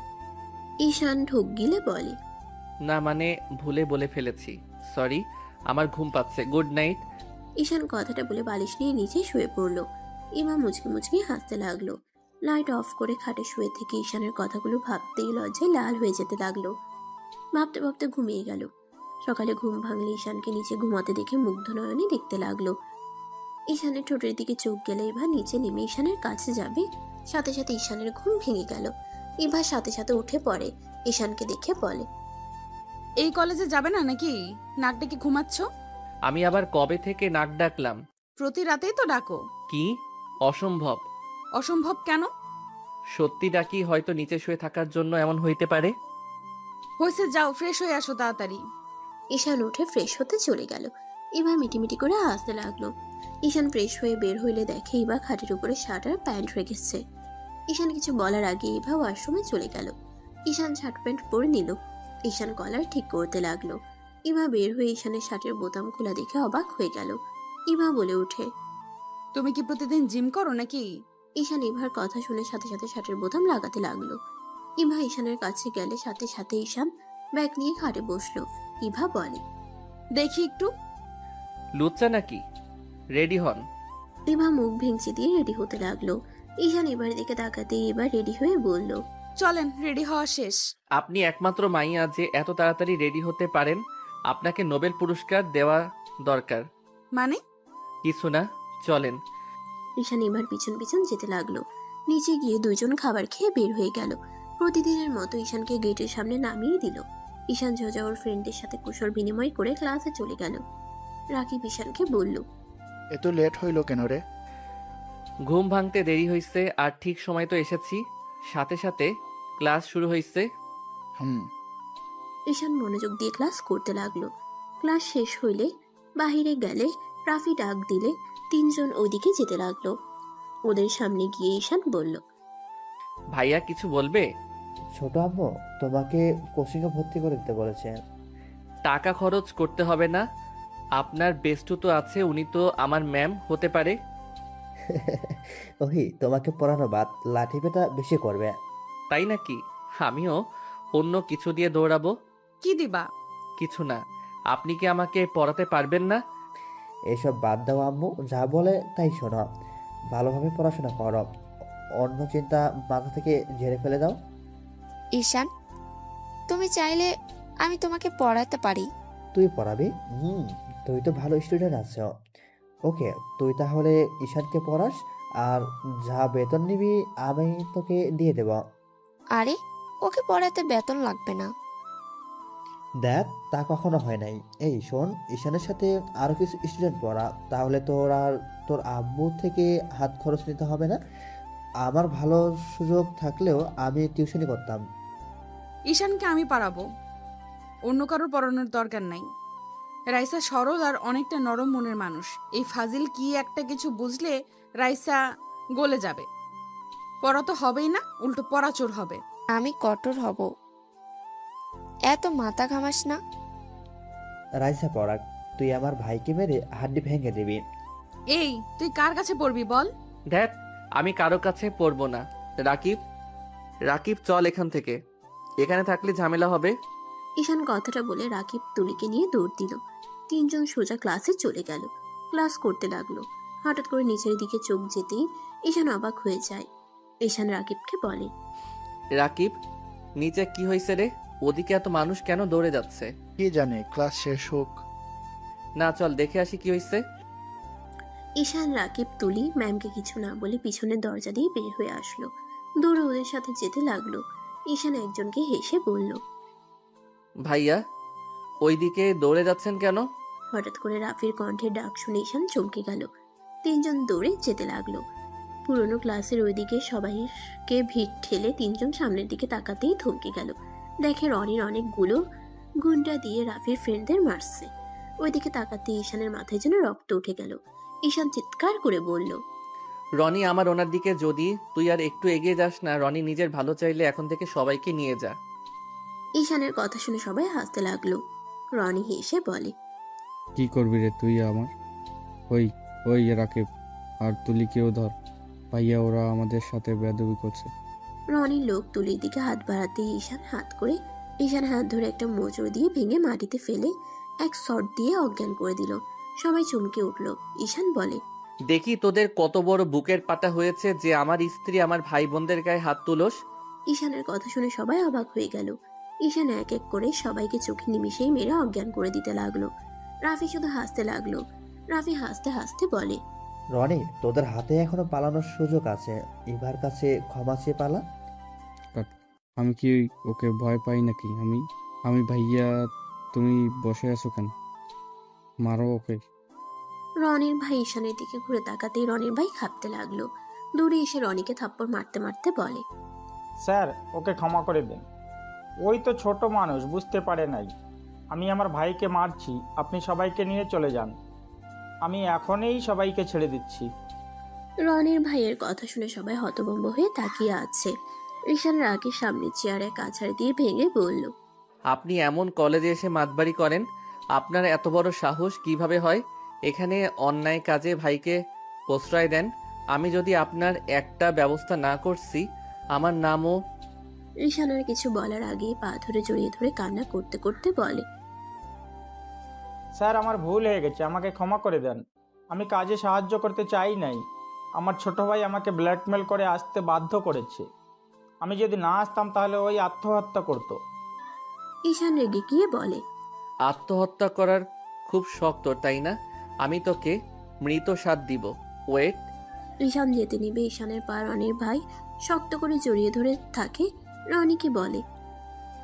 ঈশান ঢোক গিলে বলে, না মানে ভুলে বলে ফেলেছি, সরি। আমার ঘুম পাচ্ছে, গুড নাইট। ঈশান কথাটা বলে বালিশ নিয়ে নিচে শুয়ে পড়লো। ইমা মুচকি মুচকি হাসতে লাগলো। লাইট অফ করে খাটে শুয়ে থেকে ঈশানের কথাগুলো ভাবতেই লজ্জায় লাল হয়ে যেতে লাগলো। ভাবতে ভাবতে ঘুমিয়ে গেল। সকালে ঘুম ভাঙলে ঈশানকে নিচে ঘুমাতে দেখে মুগ্ধ নয়নে দেখতে লাগলো। ঈশানের ঠোঁটের দিকে চোখ গেলে ইভা নিচে নেমে ঈশানের কাছে যাবে, সাথে সাথে ঈশানের ঘুম ভেঙে গেল। ইভা সাথে সাথে উঠে পড়ে, ঈশানকে দেখে বলে, এই কলেজে যাবে না নাকি? নাক ডেকে ঘুমাচ্ছ? আমি আবার কবে থেকে নাক ডাকলাম? প্রতি রাতেই তো ডাকো। কি? অসম্ভব। অসম্ভব কেন? সত্যি ডাকি, হয়তো নিচে শুয়ে থাকার জন্য এমন হইতে পারে। হয়েছে, যাও ফ্রেশ হয়ে আসো তাড়াতাড়ি। ঈশান উঠে ফ্রেশ হতে চলে গেল। ইভা মিটিমিটি করে হাসতে লাগলো। ঈশান ফ্রেশ হয়ে বের হইলে দেখে ইভা খাটের উপরে শার্ট আর প্যান্ট রেখেছে। ঈশান কিছু বলার আগে ইভা ওয়াশরুমে চলে গেল। ঈশান শার্ট প্যান্ট পরে নিল। ঈশান কলার ঠিক করতে লাগলো। ইভা বের হয়ে ঈশানের শার্টের বোতাম খোলা দেখে অবাক হয়ে গেল। ইভা বলে ওঠে, তুমি কি প্রতিদিন জিম করো নাকি? ঈশান ইভার কথা শুনে সাথে সাথে শার্টের বোতাম লাগাতে লাগলো। ইভা ঈশানের কাছে গেলে সাথে সাথে ঈশান ব্যাগ নিয়ে খাটে বসলো। ইভা বলে, দেখি একটু। লুচ্চা নাকি? রেডি হন। ইভা মুখ ভেঙচি দিয়ে রেডি হতে লাগলো। ঈশান এবার দিকে তাকাতে এবার রেডি হয়ে বলল, চলেন, রেডি হওয়া শেষ। আপনি একমাত্র মাইয়া যে এত তাড়াতাড়ি রেডি হতে পারেন। আপনাকে নোবেল পুরস্কার দেওয়া দরকার। মানে? কিছু না, চলেন। ঈশান এবার পিছন পিছন যেতে লাগলো। নিচে গিয়ে দুইজন খাবার খেয়ে বের হয়ে গেল। প্রতিদিনের মতো ঈশানকে গেটের সামনে নামিয়ে দিল। ঈশান সোজা ওর ফ্রেন্ডের সাথে কুশল বিনিময় করে ক্লাসে চলে গেল। রাকিব ঈশানকে বলল, এত লেট হইল কেন রে? ঘুম ভাঙতে দেরি হয়েছে, আর ঠিক সময় তো এসেছি। সাথে সাথে ক্লাস শুরু হয়েছে। ঈশান মনোযোগ দিয়ে ক্লাস করতে লাগলো। ক্লাস শেষ হইলে বাহিরে গেলে রাফি ডাক দিলে তিনজন ওইদিকে যেতে লাগলো। ওদের সামনে গিয়ে ঈশান বলল, ভাইয়া কিছু বলবে? ছোট আম্মু তোমাকে কোচিংয়ে ভর্তি করে দিতে বলেছে। টাকা খরচ করতে হবে না। আপনার বেস্টু তো আছে, উনি তো আমার ম্যাম হতে পারে। ওহি তোমাকে পড়ানো বাদ লাঠি পেটা বেশি করবে। তাই নাকি? আমিও অন্য কিছু দিয়ে দৌড়াবো। কি দিবা? কিছু না। আপনি কি আমাকে পড়াতে পারবেন না? এসব বাদ দাও আম্মু, যা বলে তাই শোনো। ভালোভাবে পড়াশোনা করো, অন্য চিন্তা মাথা থেকে ঝেড়ে ফেলে দাও। ঈশান, তুমি চাইলে আমি তোমাকে পড়াতে পারি। তুই পড়াবি? তুই তো ভালো স্টুডেন্ট আছো। ওকে, তুই তাহলে ঈশানকে পড়াস, আর যা বেতন নিবি আমি তোকে দিয়ে দেব। আরে, ওকে পড়াতে বেতন লাগবে না। দেখ, তা কখনো হয় নাই। এই শোন, ঈশানের সাথে আরো কিছু স্টুডেন্ট পড়া, তাহলে তোর আর তোর আব্বু থেকে হাত খরচ নিতে হবে না। আমার ভালো সুযোগ থাকলেও আমি টিউশনি করতাম। ঈশানকে আমি পারাবো, অন্য কারোর পড়ানোর দরকার নাই। রাইসা সরল আর অনেকটা নরম মনের মানুষ। এই ফাজিল কি একটা কিছু বুঝলে রাইসা গলে যাবে। পড়া তো হবেই না, উল্টো পড়াচোর হবে। আমি কঠোর হব, এত মাথা ঘামাস না। রাইসা পড়াক, তুই আমার ভাইকে মেরে হাড্ডি ভেঙে দিবি। এই, তুই কার কাছে পড়বি বল? দেখ, আমি কারো কাছে পড়বো না। রাকিব, রাকিব চল এখান থেকে, এখানে থাকলে ঝামেলা হবে। ঈশান কথাটা বলে রাকিব তুলিকে নিয়ে দৌড় দিল। তিনজন সোজা ক্লাসে চলে গেল। ক্লাস করতে লাগলো। হঠাৎ করে নিচের দিকে চোখ যেতেই ঈশান অবাক হয়ে যায়। ঈশান রাকিবকে বলে, রাকিব, নিচে কি হয়েছে রে? ওদিকে এত মানুষ কেন দৌড়ে যাচ্ছে? কি জানে, ক্লাস শেষ হোক না, চল দেখে আসি কি হয়েছে। ঈশান রাকিব তুলি ম্যামকে কিছু না বলে পিছনের দরজা দিয়ে বের হয়ে আসলো। দৌড়ে ওদের সাথে যেতে লাগলো। ঈশান একজনকে হেসে বলল, ভাইয়া, ওইদিকে দৌড়ে যাচ্ছেন কেন? হঠাৎ করে রাফির কণ্ঠে ডাক শুনে ঈশান চমকে গেল। তিনজন দৌড়ে যেতে লাগলো। পুরনো ক্লাসের ওইদিকে সবাইকে ভিড় ঠেলে তিনজন সামনের দিকে তাকাতেই থমকে গেল। দেখে রনির অনেকগুলো গুন্ডা দিয়ে রাফির ফ্রেন্ডদের মারছে। ওইদিকে তাকাতে ঈশানের মাথায় যেন রক্ত উঠে গেল। ঈশান চিৎকার করে বলল, রনি আমার ওনার দিকে, যদি তুই আর একটু এগিয়ে যাস না, রনি নিজের ভালো চাইলে এখন থেকে সবাইকে নিয়ে যা। ঈশানের কথা শুনে সবাই হাসতে লাগলো। রনি হেসে বলে, কি করবি রে তুই আমার? ওই ওই রাকিব আর তুলিকেও ধর, ভাইয়া ওরা আমাদের সাথে বেয়াদবি করছে। রনির লোক তুলির দিকে হাত বাড়াতে ঈশান হাত ধরে একটা মোচড় দিয়ে ভেঙে মাটিতে ফেলে এক শট দিয়ে অজ্ঞান করে দিল। সবাই চমকে উঠল। ঈশান বলে, দেখি তোদের কত বড় বুকের পাটা হয়েছে যে আমার স্ত্রী আমার ভাই বোনদের গায়ে হাত তুলোস। ঈশানের কথা শুনে সবাই অবাক হয়ে গেল। ঈশান এক এক করে সবাইকে চোখে নিমিশেই মেরে অজ্ঞান করে দিতে লাগলো। রাফি শুধু হাসতে লাগলো। রাফি হাসতে হাসতে বলে, রনি, তোদের হাতে এখনো পালানোর সুযোগ আছে। ইভার কাছে ক্ষমা চেয়ে পালা। আমি কি ওকে ভয় পাই নাকি? আমি ভাইয়া, তুমি বসে আছো কেন? মারো ওকে। রনির ভাই ঈশানের দিকে ঘুরে তাকাতেই রনির ভাই কাঁপতে লাগলো। দূরে এসে রনিকে থাপ্পড় মারতে মারতে বলে, স্যার, ওকে ক্ষমা করে দিন। ওই তো ছোট মানুষ, বুঝতে পারে নাই। আমি আমার ভাইকে মারছি, আপনি সবাইকে নিয়ে চলে যান। আমি এখনই সবাইকে ছেড়ে দিচ্ছি। রনির ভাইয়ের কথা শুনে সবাই হতভম্ব হয়ে তাকিয়ে আছে। ঈশান রাগের সামনে চেয়ারে কাছাড় দিয়ে ভেঙে বলল, আপনি এমন কলেজে এসে মাতবাড়ি করেন? আপনার এত বড় সাহস কিভাবে হয়? এখানে অন্যায় কাজে ভাইকে প্রশ্রয় দেন। আমি যদি আপনার একটা ব্যবস্থা না করছি, আমার নামও। ঈশান আর কিছু বলার আগেই পা ধরে জড়িয়ে ধরে কান্না করতে করতে বলে, স্যার, আমার ভুল হয়ে গেছে, আমাকে ক্ষমা করে দেন। আমি কাজে সাহায্য করতে চাই নাই। আমার ছোট ভাই আমাকে ব্ল্যাকমেল করে আসতে বাধ্য করেছে। আমি যদি না আসতাম তাহলে ওই আত্মহত্যা করতো। ঈশান রেগে গিয়ে বলে, আত্মহত্যা করার খুব শখ তোর, তাই না? আমি তোকে মৃত স্বাদ দিব। ওয়েট। ঈশান যেতে নিবে ঈশানের পা রনির ভাই শক্ত করে জড়িয়ে ধরে থাকে। রনিকে বলে,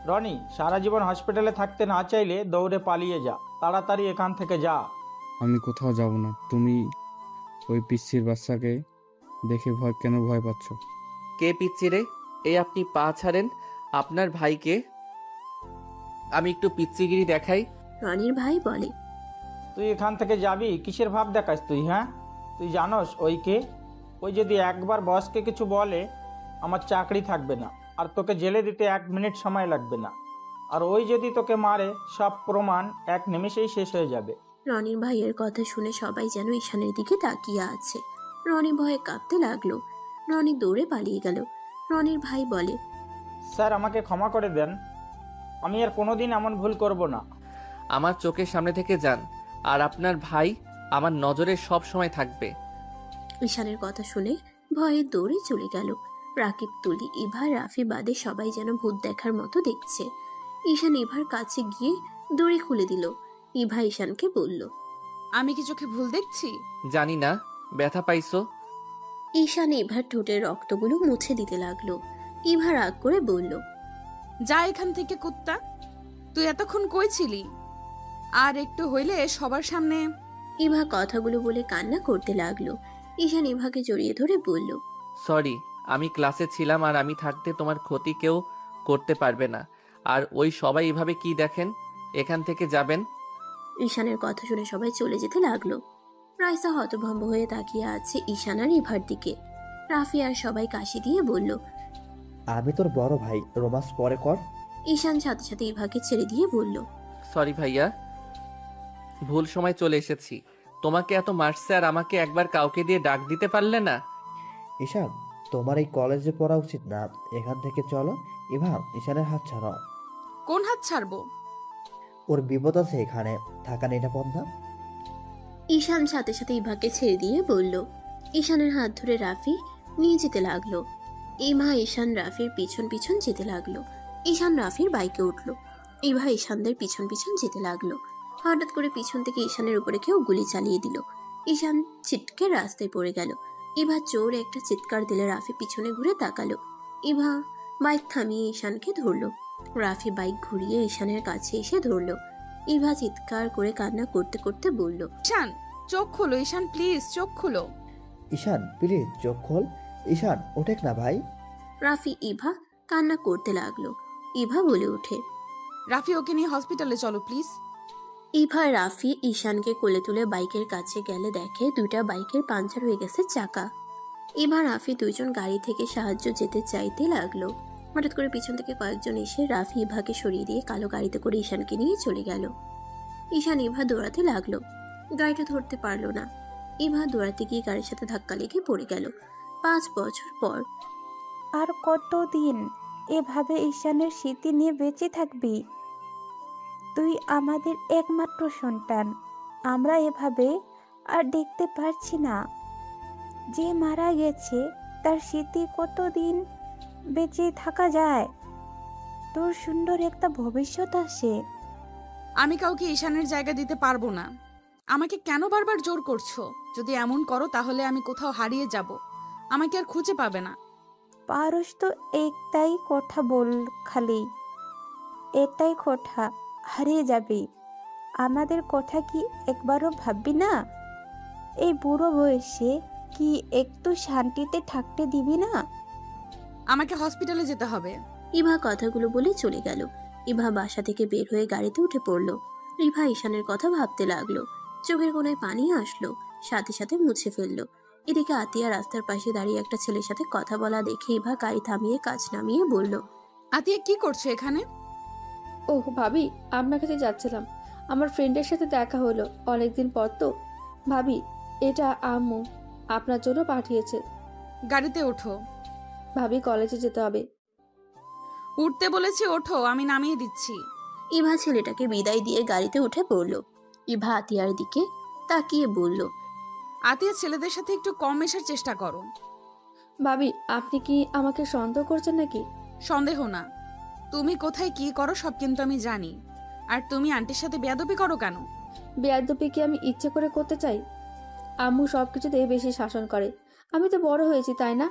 রনি, সারা জীবন হসপিটালে থাকতে না চাইলে দৌড়ে পালিয়ে যা, তাড়াতাড়ি এখান থেকে যা। আমি কোথাও যাব না। তুমি ওই পিচ্ছির বাচ্চাকে দেখে কেন ভয় পাচ্ছ? কে পিচ্ছি রে? এই আপনি পা ছাড়েন। আপনার ভাইকে আমি একটু পিচ্ছিগিরি দেখাই। রনির ভাই বলে, তুই এখান থেকে যাবি? কিসের ভাব দেখাস তুই? হ্যাঁ, তুই জানোস ওই কে? ওই যদি একবার বসকে কিছু বলে, আমার চাকরি থাকবে না, আর তোকে জেলে দিতে 1 মিনিট সময় লাগবে না। আর ওই যদি তোকে মারে, সব প্রমাণ 1 নিমেষেই শেষ হয়ে যাবে। রনির ভাইয়ের কথা শুনে সবাই যেন ঈশানের দিকে তাকিয়ে আছে। রনি ভয়ে কাঁপতে লাগলো। রনি দৌড়ে পালিয়ে গেল। রনির ভাই বলে, স্যার, আমাকে ক্ষমা করে দেন। আমি আর কোনোদিন এমন ভুল করব না। আমার চোখের সামনে থেকে যান, আর আপনার ভাই আমার নজরে সব সময় থাকবে। ঈশানের কথা শুনে ভয়ে দৌড়ে চলে গেল। রাকিব, তুলি, ইভা, রাফি বাদে সবাই যেন ভূত দেখার মতো দেখছে। ঈশান ইভার কাছে গিয়ে দড়ি খুলে দিল। ইভা ঈশানকে বলল, আমি কি চোখে ভুল দেখছি? জানি না, ব্যথা পাইছো? ঈশান ইভার ঠোঁটের রক্তগুলো মুছে দিতে লাগলো। ইভা রাগ করে বলল, যা এখান থেকে কুত্তা। তুই এতক্ষণ কই ছিলি? আর একটু হইলে সবার সামনে। ইভা কথাগুলো বলে কান্না করতে লাগলো। ঈশান ইভাকে জড়িয়ে ধরে বলল, সরি, আমি ক্লাসে ছিলাম, আর আমি থাকতে তোমার ক্ষতি কেউ করতে পারবে না। আর ওই সবাই এভাবে কি দেখেন? এখান থেকে যাবেন। ঈশানের কথা শুনে সবাই চলে যেতে লাগলো। রাইসা হতভম্ব হয়ে তাকিয়ে আছে ঈশান আর ইভার দিকে। রাফি আর সবাই কাশি দিয়ে বলল, আমি তোর বড় ভাই, রোমান্স পরে কর। ঈশান সাথে সাথে ইভাকে ছেড়ে দিয়ে বলল, সরি ভাইয়া, ভুল সময় চলে এসেছি। তোমাকে এত মারছে, আর আমাকে একবার কাউকে দিয়ে ডাক দিতে পারলে না? ঈশান, তোমার এই কলেজে পড়া উচিত না। এখান থেকে চলো। ইভা, ঈশানের হাত ছাড়ো। কোন হাত ছাড়বো? ওর বিপদ আছে, এখানে থাকা নিরাপদ না। ঈশান সাথে সাথে ইভাকে ছেড়ে দিয়ে বলল। ঈশানের হাত ধরে রাফি নিয়ে যেতে লাগলো। ইভা ঈশান রাফির পিছন পিছন যেতে লাগলো। ঈশান রাফির বাইকে উঠলো। ইভা ঈশানদের পিছন পিছন যেতে লাগলো। হঠাৎ করে পিছন থেকে ঈশানের উপরে কেউ গুলি চালিয়ে দিল। ঈশান ছিটকে রাস্তায় পড়ে গেল। ইভা জোর একটা চিৎকার দিলে রাফি পিছনে ঘুরে তাকালো। ইভা বাইক থামিয়ে ঈশানকে ধরলো। রাফি বাইক ঘুরিয়ে ঈশানের কাছে এসে ধরলো। ইভা চিৎকার করে কান্না করতে করতে বলল, ঈশান, চোখ খুলো। ঈশান, প্লিজ চোখ খুলো। ঈশান, প্লিজ চোখ খোল। ঈশান, ওঠেক না ভাই। রাফি ইভা কান্না করতে লাগলো। ইভা বলে ওঠে, রাফি, ওকে নিয়ে হসপিটালে চলো প্লিজ। ইভা রাফি ঈশানকে কোলে তুলে বাইকের কাছে গেলে দেখে দুইটা বাইকের পাঞ্চার হয়ে গেছে চাকা। ইভা রাফি দুইজন গাড়ি থেকে সাহায্য যেতে চাইতে লাগলো। হঠাৎ করে পিছন থেকে কয়েকজন এসে রাফি ইভাকে সরিয়ে দিয়ে কালো গাড়িতে করে ঈশানকে নিয়ে চলে গেল। ঈশান ইভা দৌড়াতে লাগলো। গাড়িটা ধরতে পারলো না। ইভা দৌড়াতে গিয়ে গাড়ির সাথে ধাক্কা লেগে পড়ে গেল। 5 বছর পর। আর কতদিন এভাবে ঈশানের স্মৃতি নিয়ে বেঁচে থাকবি? তুই আমাদের একমাত্র সন্তান। আমরা এভাবে আর দেখতে পারছি না। যে মারা গেছে তার স্মৃতি কতদিন বেঁচে থাকা যায়? তোর সুন্দর একটা ভবিষ্যৎ আছে। আমি কাউকে ঈশানের জায়গা দিতে পারবো না। আমাকে কেন বারবার জোর করছো? যদি এমন করো তাহলে আমি কোথাও হারিয়ে যাব, আমাকে আর খুঁজে পাবে না। পারস তো একটাই কথা বল, খালি একটাই কথা, হারিয়ে যাবি। আমাদের কথা কি একবারও ভাববি না? এই বুড়ো বয়সে কি একটু শান্তিতে থাকতে দিবি না? আমাকে হসপিটালে যেতে হবে। ইভা কথাগুলো বলে চলে গেল। ইভা বাসা থেকে বের হয়ে গাড়িতে উঠে পড়ল। রিভা ঈশানের কথা ভাবতে লাগলো। চোখের কোণায় পানি আসলো, সাথে সাথে মুছে ফেললো। এদিকে আতিয়া রাস্তার পাশে দাঁড়িয়ে একটা ছেলের সাথে কথা বলা দেখে ইভা গাড়ি থামিয়ে কাজ নামিয়ে বলল, আতিয়া কি করছো এখানে? ওহ ভাবি, আপনার কাছে যাচ্ছিলাম। আমার ফ্রেন্ডের সাথে দেখা হলো অনেকদিন পর তো। ভাবি, এটা আম্মু আপনার জন্য পাঠিয়েছে। গাড়িতে ওঠো। ভাবি, কলেজে যেতে হবে। উঠতে বলেছি, ওঠো, আমি নামিয়ে দিচ্ছি। ইভা ছেলেটাকে বিদায় দিয়ে গাড়িতে উঠে পড়ল। ইভা আতিয়ার দিকে তাকিয়ে বলল, আতিয়া, ছেলেদের সাথে একটু কম মেশার চেষ্টা করো। ভাবি, আপনি কি আমাকে সন্দেহ করছেন নাকি? সন্দেহ না, তুমি কোথায় কি করো সব কিন্তু আমি জানি। আর তুমি আন্টির সাথে বেয়াদবি করো কেন? বেয়াদবি কি আমি ইচ্ছে করে করতে চাই? আম্মু সবকিছুতে বেশি শাসন করে। আমি তো বড় হয়েছি, তাই না?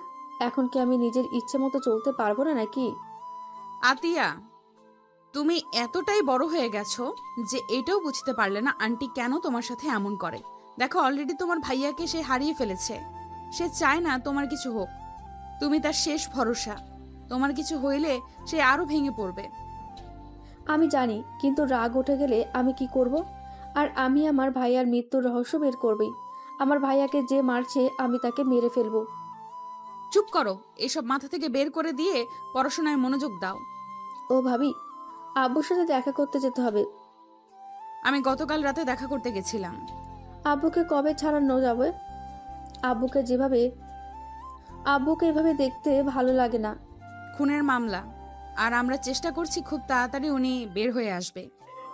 এখন কি আমি নিজের ইচ্ছে মতো চলতে পারবো না নাকি? আতিয়া, তুমি এতটাই বড় হয়ে গেছো যে এটাও বুঝতে পারলে না আন্টি কেন তোমার সাথে এমন করে। দেখো, অলরেডি তোমার ভাইয়াকে সে হারিয়ে ফেলেছে। সে চায় না তোমার কিছু হোক। তুমি তার শেষ ভরসা। তোমার কিছু হইলে সে আরো ভেঙে পড়বে। আমি জানি, কিন্তু রাগ উঠে গেলে আমি কি করব? আর আমি আমার ভাইয়ার মৃত্যুর রহস্য বের করবই। আমার ভাইয়াকে যে মারছে আমি তাকে মেরে ফেলবো। চুপ করো, এসব মাথা থেকে বের করে দিয়ে পড়াশোনায় মনোযোগ দাও। ও ভাবি, আব্বুর সাথে দেখা করতে যেতে হবে। আমি গতকাল রাতে দেখা করতে গেছিলাম। আব্বুকে কবে ছাড়ানো যাবে? আব্বুকে এভাবে দেখতে ভালো লাগে না। খুনের মামলা, আর আমরা চেষ্টা করছি খুব তাড়াতাড়ি উনি বের হয়ে আসবে।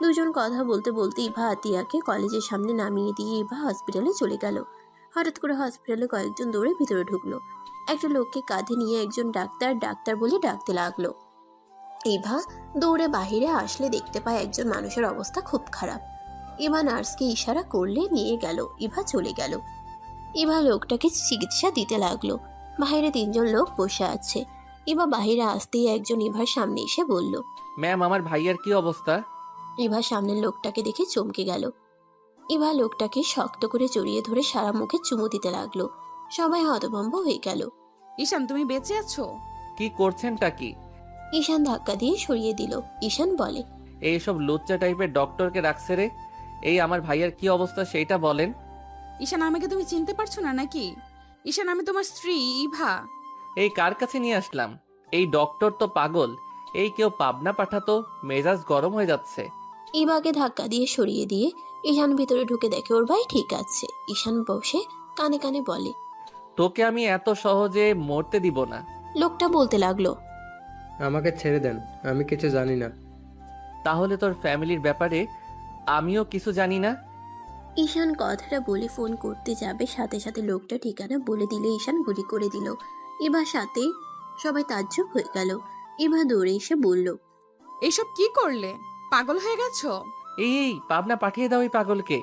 দুজন কথা বলতে বলতে ইভা আতিয়াকে কলেজের সামনে নামিয়ে দিয়ে ইভা হসপিটালে চলে গেল। হঠাৎ করে হসপিটালে কয়েকজন দৌড়ে ভিতরে ঢুকলো। একটা লোককে কাঁধে নিয়ে একজন ডাক্তার ডাক্তার বলে ডাকতে লাগলো। ইভা দৌড়ে বাহিরে আসলে দেখতে পায় একজন মানুষের অবস্থা খুব খারাপ। ইভা নার্সকে ইশারা করলে নিয়ে গেল। ইভা চলে গেল। ইভা লোকটাকে চিকিৎসা দিতে লাগলো। বাইরে তিনজন লোক বসে আছে। ইভা বাহিরে আসতেই একজন ইভার সামনে এসে বলল, ম্যাম, আমার ভাইয়ার কি অবস্থা? ইভা সামনের লোকটাকে দেখে চমকে গেল। ইভা লোকটাকে শক্ত করে জড়িয়ে ধরে সারা মুখে চুমু দিতে লাগলো। সবাই হতভম্ব হয়ে গেল। ঈশান, তুমি বেঁচে আছো? কি করছেনটা কি? ঈশান ধাক্কা দিয়ে সরিয়ে দিল। ঈশান বলে, এইসব লুচ্চা টাইপের ডক্টরকে রাখছে রে। এই আমার ভাইয়ার কি অবস্থা সেইটা বলেন। ঈশান, আমাকে তুমি চিনতে পারছো না নাকি? ঈশান, আমি তোমার স্ত্রী ইভা। এই কার কাছে নিয়ে আসলাম? এই ডক্টর তো পাগল। এই কেউ পাবনা পাঠাতো, মেজাজ গরম হয়ে যাচ্ছে। ইভাকে ধাক্কা দিয়ে সরিয়ে দিয়ে ঈশান ভিতরে ঢুকে দেখে ওর ভাই ঠিক আছে। ঈশান বসে কানে কানে বলে, তোকে আমি এত সহজে মরতে দিব না। লোকটা বলতে লাগলো, আমাকে ছেড়ে দেন, আমি কিছু জানি না। তাহলে তোর ফ্যামিলির ব্যাপারে আমিও কিছু জানি না। ঈশান কথাটা বলে ফোন করতে যাবে, সাথে সাথে লোকটা ঠিকানা বলে দিলে ঈশান গুলি করে দিল। ইভার সাথে সবাই তাজ্জব হয়ে গেল। ইভা দৌড়ে এসে বলল, এইসব কি করলে? পাগল হয়ে গেছো? এই পাবনা পাঠিয়ে দাও এই পাগলকে।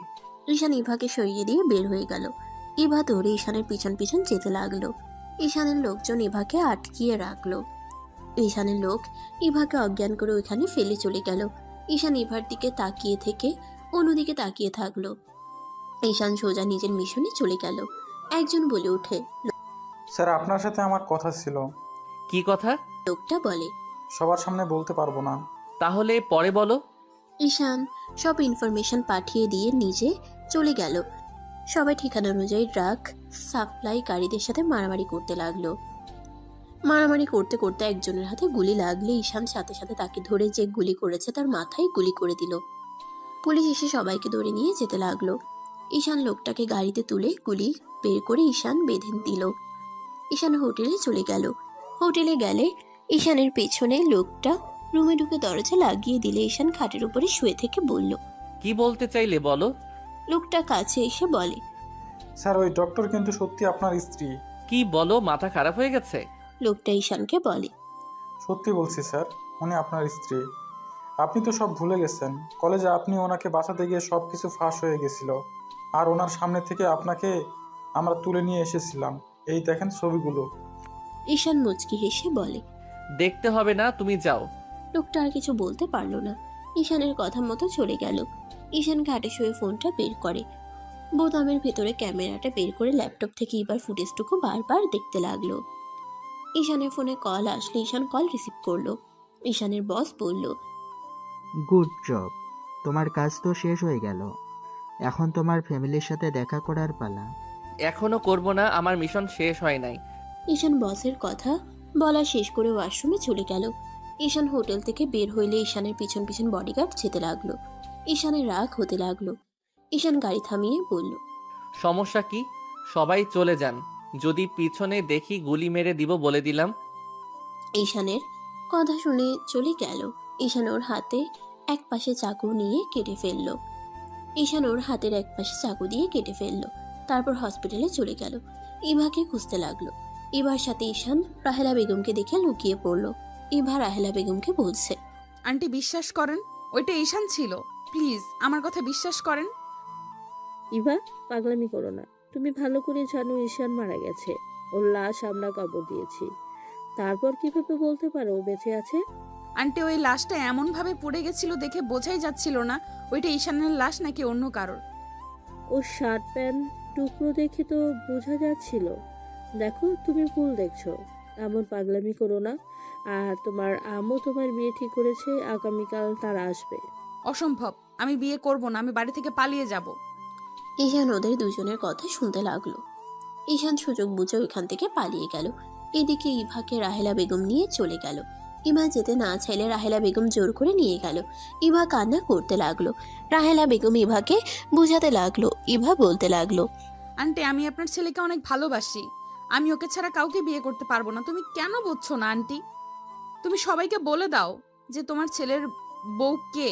ঈশান ইভাকে সরিয়ে দিয়ে বের হয়ে গেল। ইভা দৌড়ে ঈশানের পিছন পিছন যেতে লাগলো। ঈশানের লোকজন ইভাকে আটকিয়ে রাখলো। ঈশানের লোক ইভাকে অজ্ঞান করে ওইখানে ফেলে চলে গেল। ঈশান ইভার দিকে তাকিয়ে থেকে অন্যদিকে তাকিয়ে থাকলো। ঈশান সোজা নিজের মিশনে চলে গেল। একজন বলে ওঠে, স্যার, আপনার সাথে আমার কথা ছিল। কি কথা? লোকটা বলে, সবার সামনে বলতে পারবো না। তাহলে পরে বলো। ঈশান সব ইনফরমেশন পাঠিয়ে দিয়ে নিজে চলে গেল। সবাই ঠিকানা অনুযায়ী ড্রাগ সাপ্লাইকারীদের সাথে মারামারি করতে লাগলো। মারামারি করতে করতে একজনের হাতে গুলি লাগলে ঈশান সাথে সাথে তাকে ধরে যে গুলি করেছে তার মাথায় গুলি করে দিল। পুলিশ এসে সবাইকে ধরে নিয়ে যেতে লাগলো। ঈশান লোকটাকে গাড়িতে তুলে গুলি বের করে ঈশান বেঁধে দিল। ঈশান হোটেলে চলে গেল। হোটেলে গেলে ঈশানের পেছনে লোকটা রুমে ঢুকে দরজা লাগিয়ে দিলে ঈশান খাটের উপরে শুয়ে থেকে বলল, কি বলতে চাইলে বলো। লোকটা কাছে এসে বলে, স্যার, ওই ডক্টর কিন্তু সত্যি আপনার স্ত্রী। কি বলো, মাথা খারাপ হয়ে গেছে? লোকটা ঈশানকে বলে, সত্যি বলছি স্যার, উনি আপনার স্ত্রী। আপনি তো সব ভুলে গেছেন। কলেজে আপনি ওনাকে বাঁচাতে গিয়ে সব কিছু ফাঁস হয়ে গেছিল, আর ওনার সামনে থেকে আপনাকে আমরা তুলে নিয়ে এসেছিলাম। এই দেখেন ছবিগুলো। ঈশান মুচকি হেসে বলে। দেখতে হবে না, তুমি যাও। লোকটা আর কিছু বলতে পারলো না। ঈশানের কথা মতো চলে গেল। ঈশান ঘাটে শুয়ে ফোনটা বের করে, বোতামের ভেতরে ক্যামেরাটা বের করে ল্যাপটপ থেকে এবার ফুটেজটুকু বারবার দেখতে লাগলো। ঈশানের ফোনে কল আসলে ঈশান কল রিসিভ করলো। ঈশানের বস বলল, গুড জব, তোমার কাজ তো শেষ হয়ে গেল। এখন তোমার ফ্যামিলির সাথে দেখা করার পালা। এখনো করব না, আমার মিশন শেষ হয় নাই। ঈশান বসের কথা বলা শেষ করে ওয়াশরুমে চলে গেল। ঈশান হোটেল থেকে বের হইলে ঈশানের পিছন পিছন বডিগার্ড যেতে লাগলো। ঈশানের রাগ হতে লাগলো। ঈশান গাড়ি থামিয়ে বলল, সমস্যা কি? সবাই চলে যান, যদি পিছনে দেখি গুলি মেরে দিব বলে দিলাম। ঈশানের কথা শুনে চলে গেল। ঈশান ওর হাতে এক পাশে চাকু নিয়ে কেটে ফেললো। ঈশান ওর হাতের এক পাশে চাকু দিয়ে কেটে ফেললো। তারপর হসপিটালে চলে গেল। ইভাকে খুঁজতে লাগলো। ইভার সাথে ঈশান রাহেলা বেগমকে দেখে লুকিয়ে পড়লো। ইভা রাহেলা বেগমকে বলছে, আন্টি বিশ্বাস করেন, ওইটা ঈশান ছিল। প্লিজ আমার কথা বিশ্বাস করেন। ইভা, পাগলামি করো না। তুমি ভালো করে জানো ঈশান মারা গেছে। ওর লাশ আমরা কবর দিয়েছি। তারপর কিভাবে বলতে পারো ও বেঁচে আছে? আন্টি ওই লাশটা এমন ভাবে পড়ে গেছিল দেখে বোঝাই যাচ্ছিল না ওইটা ঈশানের লাশ নাকি অন্য কারোর। ওর শার্ট প্যান্ট টুকরো দেখে তো বোঝা যাচ্ছিল। দেখো, তুমি ভুল দেখছো। এমন পাগলামি করো না। আর তোমার আম্মু তোমার বিয়ে ঠিক করেছে, আগামীকাল তারা আসবে। অসম্ভব, আমি বিয়ে করব না, আমি বাড়ি থেকে পালিয়ে যাব। ঈশান ওদের দুজনের কথা শুনতে লাগলো। ঈশান সুযোগ বুঝে ওইখান থেকে পালিয়ে গেল। এদিকে ইভাকে রাহেলা বেগম নিয়ে চলে গেল। ইভা যেতে না চাইলে রাহেলা বেগম জোর করে নিয়ে গেল। ইভা কান্না করতে লাগলো। রাহেলা বেগম ইভাকে বুঝাতে লাগলো। ইভা বলতে লাগলো, আন্টি আমি আপনার ছেলেকে অনেক ভালোবাসি, আমি ওকে ছাড়া কাউকে বিয়ে করতে পারবো না। তুমি কেন বুঝছো না আন্টি? তুমি সবাইকে বলে দাও যে তোমার ছেলের বউকে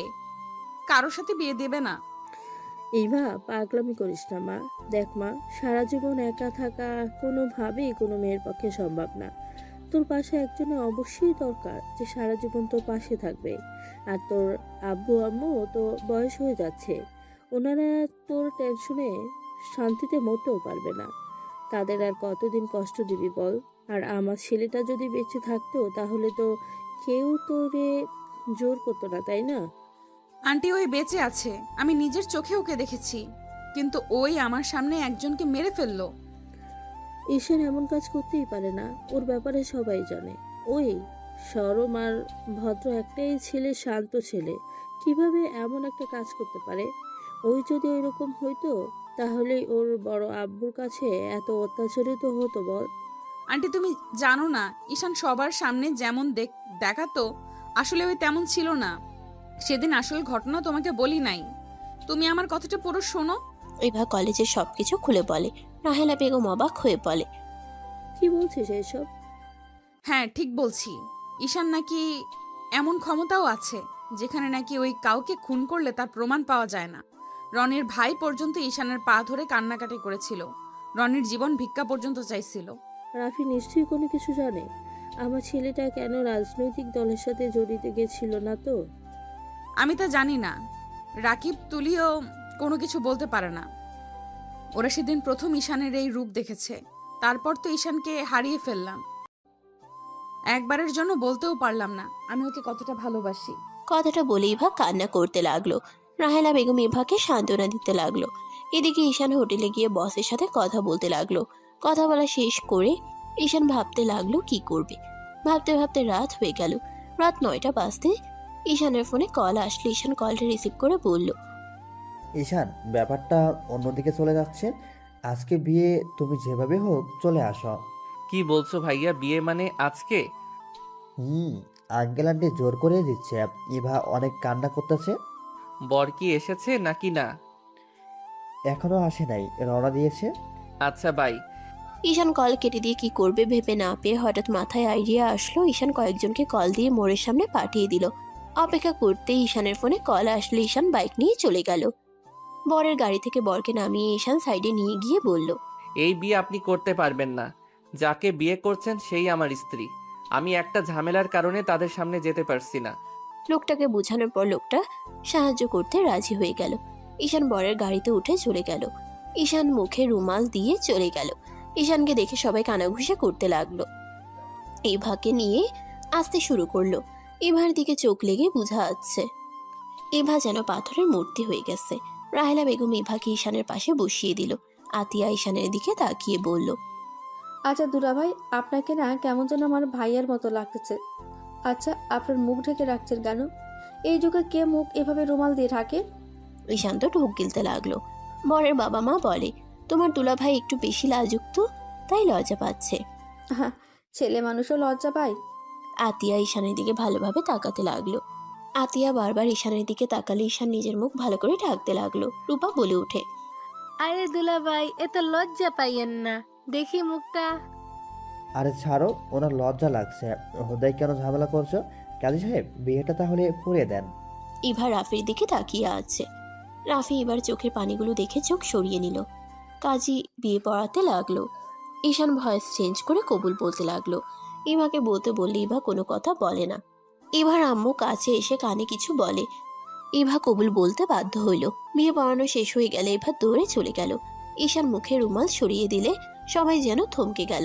কারোর সাথে বিয়ে দেবে না। ইভা, পাগলামি করিস না মা। দেখ মা, সারা জীবন একা থাকা কোনোভাবেই কোনো মেয়ের পক্ষে সম্ভব না। তোর পাশে একজনের অবশ্যই দরকার যে সারা জীবন তোর পাশে থাকবে। আর তোর আব্বু আম্মু তো বয়স হয়ে যাচ্ছে, ওনারা তোর টেনশনে শান্তিতে মরতেও পারবে না। তাদের আর কতদিন কষ্ট দিবি বল? আর আমার ছেলেটা যদি বেঁচে থাকতো তাহলে তো কেউ তোরে জোর করতো না, তাই না? আন্টি ওই বেঁচে আছে, আমি নিজের চোখে ওকে দেখেছি, কিন্তু ওই আমার সামনে একজনকে মেরে ফেললো। ঈশান এমন কাজ করতেই পারে না, ওর ব্যাপারে সবাই জানে। ওই সরম আর ভদ্র একটাই ছেলে, শান্ত ছেলে, কিভাবে এমন একটা কাজ করতে পারে? ওই যদি ওইরকম হইতো তাহলে ওর বড় আব্বুর কাছে এত অত্যাচারিত হতো বল? আন্টি তুমি জানো না, ঈশান সবার সামনে যেমন দেখাতো আসলে ওই তেমন ছিল না। সেদিন আসল ঘটনা তোমাকে বলি নাই, তুমি আমার কথাটা পুরো শোনো। ইভা কলেজের সবকিছু খুলে বলে। রাহেলা বেগম অবাক হয়ে বলে, কি বলছিস এইসব? হ্যাঁ ঠিক বলছি, ঈশান নাকি এমন ক্ষমতাও আছে যেখানে নাকি ওই কাউকে খুন করলে তার প্রমাণ পাওয়া যায় না। রনির ভাই পর্যন্ত ঈশানের পা ধরে কান্নাকাটি করেছিল, রনির জীবন ভিক্ষা পর্যন্ত চাইছিল। রাফি নিশ্চয়ই কোনো কিছু জানে। আমার ছেলেটা কেন রাজনৈতিক দলের সাথে জড়িত গেছিল না তো? আমি তা জানি না, রাকিব তুলিও কোনো কিছু বলতে পারে না। ওরা সেদিন প্রথম ঈশানের এই রূপ দেখেছে, তারপর তো ঈশানকে হারিয়ে ফেললাম। একবারের জন্য বলতেও পারলাম না আমি ওকে কতটা ভালোবাসি। কথাটা বলে ইভা কান্না করতে লাগলো। রাহেলা বেগম ইভাকে সান্ত্বনা দিতে লাগলো। এদিকে ঈশান হোটেলে গিয়ে বসের সাথে কথা বলতে লাগলো। কথা বলা শেষ করে ঈশান ভাবতে লাগলো কি করবে। ভাবতে ভাবতে রাত হয়ে গেল। রাত 9টা বাজতে ঈশানের ফোনে কল আসলে ঈশান কলটা রিসিভ করে বলল, ঈশান, ব্যাপারটা অন্যদিকে চলে যাচ্ছে। আজকে বিয়ে, তুমি যেভাবে হোক চলে আসো। কি বলছো ভাইয়া, বিয়ে মানে আজকে? আঙ্কেল আন্টি জোর করে দিচ্ছে। ইভা অনেক কান্না করতেছে। বর কি এসেছে নাকি না? এখনো আসে নাই, রওনা দিয়েছে। আচ্ছা বাই। ঈশান কল কেটে দিয়ে কি করবে ভেবে না পেয়ে হঠাৎ মাথায় আইডিয়া আসলো। ঈশান কয়েকজনকে কল দিয়ে মোড়ের সামনে পাঠিয়ে দিল। অপেক্ষা করতে ঈশানের ফোনে কল আসলে ঈশান বাইক নিয়ে চলে গেল। বরের গাড়ি থেকে বরকে নামিয়ে ঈশান সাইডে নিয়ে গিয়ে বলল, এই বিয়ে আপনি করতে পারবেন না। যাকে বিয়ে করছেন সেই আমার স্ত্রী। আমি একটা ঝামেলার কারণে তাদের সামনে যেতে পারছি না। লোকটাকে বোঝানোর পর লোকটা সাহায্য করতে রাজি হয়ে গেল। ঈশান বরের গাড়িতে উঠে চলে গেল। ঈশান মুখে রুমাল দিয়ে চলে গেল। ঈশানকে দেখে সবাই কানাঘুষা করতে লাগলো। ইভাকে নিয়ে আসতে শুরু করলো। ইভার দিকে চোখ লেগে বোঝা যাচ্ছে ইভা যেন পাথরের মূর্তি হয়ে গেছে। রাহেলা বেগম ইভাকে ঈশানের পাশে বসিয়ে দিল। আতিয়া ঈশানের দিকে তাকিয়ে বলল, আচ্ছা দুলাভাই, আপনাকে না কেমন যেন আমার ভাইয়ের মতো লাগতেছে। আচ্ছা, আপনার মুখ ঢেকে রাখছেন কেন? এই যুগে কে মুখ এভাবে রুমাল দিয়ে ঢাকে? ঈশান তো ঢোক গিলতে লাগলো। বরের বাবা মা বলে, তোমার দুলাভাই একটু বেশি লাজুক তো, তাই লজ্জা পাচ্ছে। ছেলে মানুষও লজ্জা পায়। আতিয়া ঈশানের দিকে ভালোভাবে তাকাতে লাগলো। আতিয়া বারবার ঈশানের দিকে তাকালে ঈশান নিজের মুখ ভালো করে ঢাকতে লাগলো। রূপা বলে ওঠে, আরে দুলাভাই, এত লজ্জা পাইয়েন না, দেখি মুখটা। আরে ছাড়ো, ওনার লজ্জা লাগছে। হোদাই কেন ঝামেলা করছো? কাজী সাহেব, বিয়েটা তাহলে পড়িয়ে দেন। ইভা রাফির দিকে তাকিয়ে আছে। রাফি এবার চোখের পানিগুলো দেখে চোখ সরিয়ে নিল। কাজী বিয়ে পড়াতে লাগলো। ঈশান ভয়েস চেঞ্জ করে কবুল বলতে লাগলো। ইভাকে বলতে বললে ইভা কোনো কথা বলে না। ইভার আম্মু কাছে এসে কানে কিছু বলে। ইভা কবুল বলতে বাধ্য হইল। বিয়ে পড়ানো শেষ হয়ে গেলে ইভা দৌড়ে চলে গেল। ঈশান মুখে রুমাল সরিয়ে দিলে সবাই যেন থমকে গেল।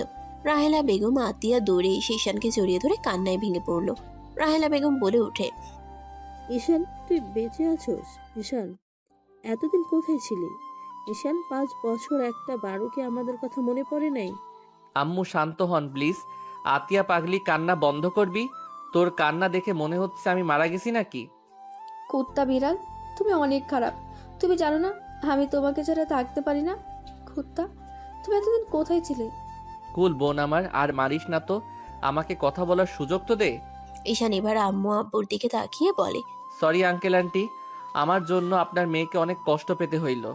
রাহেলা বেগম আতিয়া দৌড়ে এসে ঈশানকে জড়িয়ে ধরে কান্নায় ভেঙে পড়ল। রাহেলা বেগম বলে ওঠে, ঈশান, তুই বেঁচে আছোস? ঈশান, এতদিন কোথায় ছিলি? ঈশান, 5 বছর একটা বারো কি আমাদের কথা মনে পড়ে নাই? আম্মু শান্ত হন প্লিজ। আতিয়া পাগলি, কান্না বন্ধ করবি? তোর কান্না দেখে মনে হচ্ছে আমি মারা গেছি নাকি? কুত্তা বিড়াল, তুমি অনেক খারাপ। তুমি জানো না আমি তোমাকে ছাড়া থাকতে পারি না? কুত্তা, তুমি এতদিন কোথায় ছিলে? কুল বোন আমার, আর মারিস না তো। আমাকে কথা বলার সুযোগ তো দে। ঈশান এবার আম্মু আব্বুর দিকে তাকিয়ে বলে, সরি আঙ্কেল আন্টি, আমার জন্য আপনার মেয়েকে অনেক কষ্ট পেতে হইল।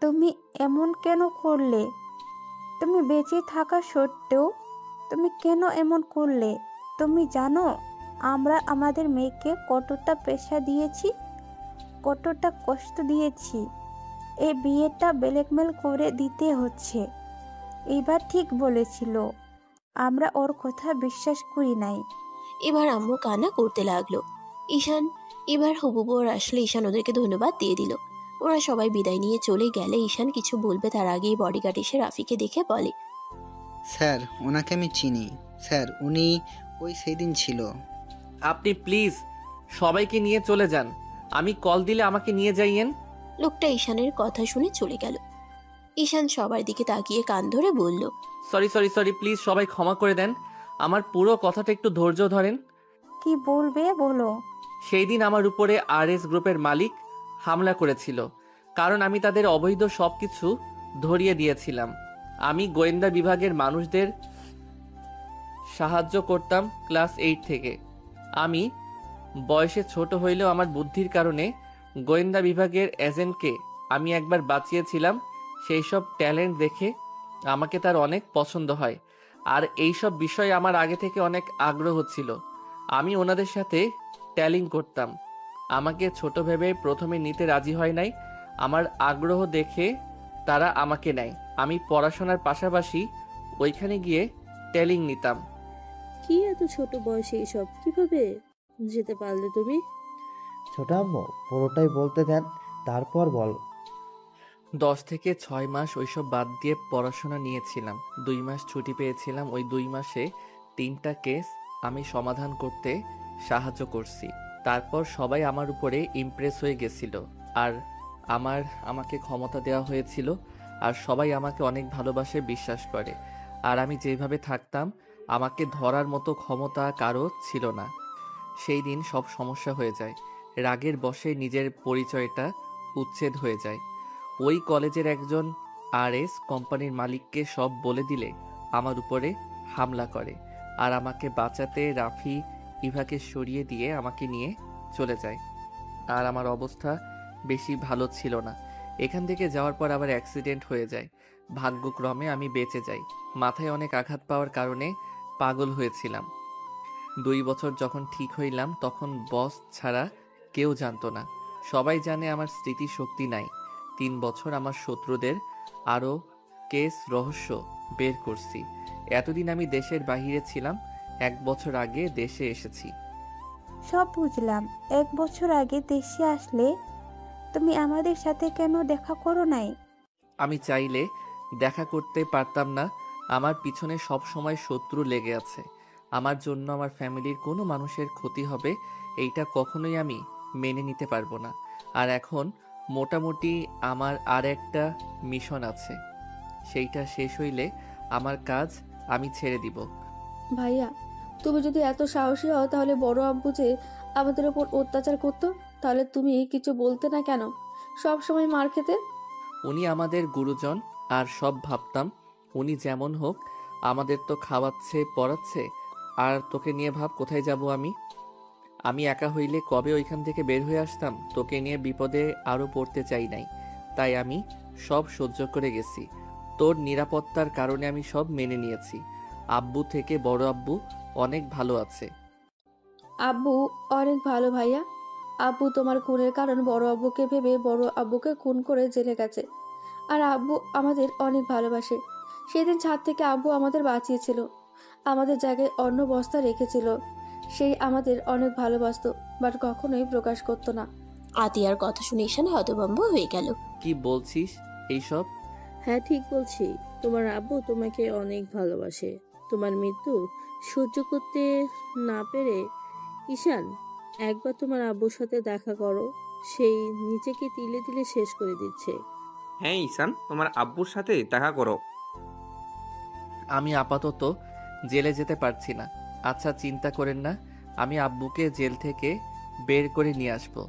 তুমি এমন কেন করলে? তুমি বেঁচে থাকা সত্ত্বেও তুমি কেন এমন করলে? তুমি জানো আমরা আমাদের মেয়েকে কতটা পেশা দিয়েছি, কতটা কষ্ট দিয়েছি। এই বিয়েটা ব্ল্যাকমেল করে দিতে হচ্ছে। এবার ঠিক বলেছিল, আমরা ওর কথা বিশ্বাস করি নাই। এবার আম্মু কান্না করতে লাগলো। ঈশান এবার হবু বর আসলে ঈশান ওদেরকে ধন্যবাদ দিয়ে দিল। ওরা সবাই বিদায় নিয়ে চলে গেলে ঈশান কিছু বলবে তার আগেই বডিগার্ড এসে রাফিকে দেখে বলে, স্যার, ওনাকে আমি চিনি। স্যার, উনি ওই সেই দিন ছিল। আপনি প্লিজ সবাইকে নিয়ে চলে যান। আমি কল দিলে আমাকে নিয়ে যাইয়েন। লোকটা ঈশানের কথা শুনে চলে গেল। ঈশান সবার দিকে তাকিয়ে কান ধরে বলল, সরি সরি সরি, প্লিজ সবাই ক্ষমা করে দেন। আমার পুরো কথাটা একটু ধৈর্য ধরেন। কি বলবে বলো? সেই দিন আমার উপরে আরএস গ্রুপের মালিক হামলা করেছিল, কারণ আমি তাদের অবৈধ সব কিছু ধরিয়ে দিয়েছিলাম। আমি গোয়েন্দা বিভাগের মানুষদের সাহায্য করতাম ক্লাস 8 থেকে। আমি বয়সে ছোট হইলেও আমার বুদ্ধির কারণে গোয়েন্দা বিভাগের এজেন্টকে আমি একবার বাঁচিয়েছিলাম। সেই সব ট্যালেন্ট দেখে আমাকে তার অনেক পছন্দ হয়, আর এই সব বিষয়ে আমার আগে থেকে অনেক আগ্রহ ছিল। আমি ওনাদের সাথে ট্যালিং করতাম। আমাকে ছোট ভেবে প্রথমে নিতে রাজি হয় নাই। আমার আগ্রহ দেখে তারা আমাকে নেয়। আমি পড়াশোনার পাশাপাশি ওইখানে গিয়ে ট্যালিং নিতাম। কি এত ছোট বয়সে এসব কিভাবে যেতে পারলে তুমি? ছোট আম্মু, পুরোটাই বলতে দেন, তারপর বল। 10 থেকে 6 মাস ওইসব বাদ দিয়ে পড়াশোনা নিয়েছিলাম। 2 মাস ছুটি পেয়েছিলাম। ওই 2 মাসে 3টা কেস আমি সমাধান করতে সাহায্য করছি। তারপর সবাই আমার উপরে ইমপ্রেস হয়ে গেছিল, আর আমাকে ক্ষমতা দেওয়া হয়েছিল, আর সবাই আমাকে অনেক ভালোবাসে, বিশ্বাস করে। আর আমি যেভাবে থাকতাম, আমাকে ধরার মতো ক্ষমতা কারো ছিল না। সেই দিন সব সমস্যা হয়ে যায়। রাগের বশে নিজের পরিচয়টা উচ্ছেদ হয়ে যায়। ওই কলেজের একজন আরএস কোম্পানির মালিককে সব বলে দিলে আমার উপরে হামলা করে, আর আমাকে বাঁচাতে রাফি ইভাকে সরিয়ে দিয়ে আমাকে নিয়ে চলে যায়। আর আমার অবস্থা বেশি ভালো ছিল না। এখান থেকে যাওয়ার পর আবার অ্যাক্সিডেন্ট হয়ে যায়। ভাগ্যক্রমে আমি বেঁচে যাই। মাথায় অনেক আঘাত পাওয়ার কারণে পাগল হয়েছিলাম। 2 বছর যখন ঠিক হইলাম, তখন বস ছাড়া কেউ জানতো না। সবাই জানে আমার স্মৃতিশক্তি নাই। 3 বছর আমার শত্রুদের আরও কেস রহস্য বের করছি। এতদিন আমি দেশের বাহিরে ছিলাম, 1 বছর আগে দেশে এসেছি। সব বুঝলাম। 1 বছর আগে দেশে আসলে তুমি আমাদের সাথে কেন দেখা করো নাই? আমি চাইলে দেখা করতে পারতাম না। আমার পিছনে সব সময় শত্রু লেগে আছে। আমার জন্য আমার ফ্যামিলির কোনো মানুষের ক্ষতি হবে এইটা কখনোই আমি মেনে নিতে পারবো না। আর এখন মোটামুটি আমার আর একটা মিশন আছে, সেইটা শেষ হইলে আমার কাজ আমি ছেড়ে দিব। ভাইয়া, তুমি যদি এত সাহসী হও তাহলে বড় আব্বু যে আমাদের ওপর অত্যাচার করতো, তাহলে তুমি কিছু বলতে না কেন? সব সময় মার খেতে। উনি আমাদের গুরুজন, আর সব ভাবতাম উনি যেমন হোক আমাদের তো খাওয়াচ্ছে পড়াচ্ছে। আর তোকে নিয়ে ভাব কোথায় যাব আমি? আমি একা হইলে কবে ওইখান থেকে বের হয়ে আসতাম। তোকে নিয়ে বিপদে আরও পড়তে চাই নাই, তাই আমি সব সহ্য করে গেছি। তোর নিরাপত্তার কারণে আমি সব মেনে নিয়েছি। আব্বু থেকে বড় আব্বু অনেক ভালো আছে। আব্বু অনেক ভালো ভাইয়া। আব্বু তোমার খুনের কারণ বড় আব্বুকে ভেবে বড় আব্বুকে খুন করে জেলে গেছে। আর আব্বু আমাদের অনেক ভালোবাসে। সেদিন ছাদ থেকে আব্বু আমাদের বাঁচিয়েছিল, আমাদের জায়গায় অন্য বস্তা রেখেছিল। সেই আমাদের অনেক ভালোবাসতো, বাট কখনোই প্রকাশ করতো না। আতিয়ার কথা শুনে ঈশান হতভম্ব হয়ে গেল। কি বলছিস এইসব? হ্যাঁ ঠিক বলছি, তোমার আব্বু তোমাকে অনেক ভালোবাসে। তোমার মৃত্যু সহ্য করতে না পেরে ঈশান একবার তোমার আব্বুর সাথে দেখা করো, সেই নিজেকে তিলে তিলে শেষ করে দিচ্ছে। হ্যাঁ ঈশান, তোমার আব্বুর সাথে দেখা করো। আমি আপাতত জেলে যেতে পারছি না। আচ্ছা চিন্তা করেন না, আমি আব্বুকে জেল থেকে বের করে নিয়ে আসবো।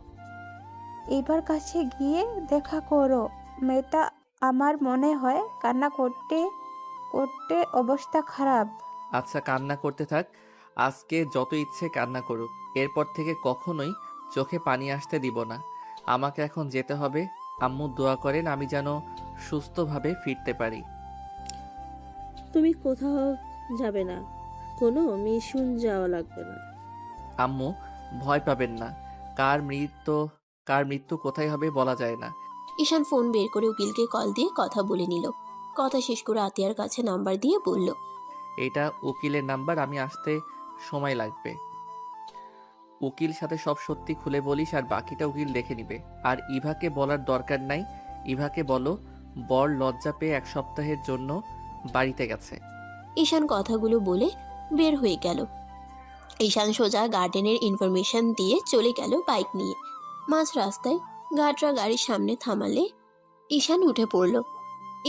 এবার কাছে গিয়ে দেখা করো। মেয়েটা আমার মনে হয় কান্না করতে করতে অবস্থা খারাপ। আচ্ছা কান্না করতে থাক, আজকে যত ইচ্ছে কান্না করুক। এরপর থেকে কখনোই চোখে পানি আসতে দিব না। আমাকে এখন যেতে হবে। আম্মু দোয়া করেন আমি যেন সুস্থভাবে ফিরতে পারি। তুমি কোথাও যাবে না, কোনো মিশন যাওয়া লাগবে না। আম্মু ভয় পাবেন না, কার মৃত্যু কোথায় হবে বলা যায় না। ঈশান ফোন বের করে উকিলকে কল দিয়ে কথা বলে নিল। কথা শেষ করে আতিয়ার কাছে নাম্বার দিয়ে বলল, এটা উকিলের নাম্বার, আমি আসতে সময় লাগবে। উকিল সাথে সব সত্যি খুলে বলিস, আর বাকিটা উকিল দেখে নিবে। আর ইভাকে বলার দরকার নাই। ইভাকে বলো বর লজ্জা পেয়ে 1 সপ্তাহের জন্য বাড়িতে গেছে। ঈশান কথাগুলো বলে বের হয়ে গেল। ঈশান সোজা গার্ডেনের ইনফরমেশন দিয়ে চলে গেল বাইক নিয়ে। মাঝ রাস্তায় গার্ডরা গাড়ির সামনে থামালে ঈশান উঠে পড়ল।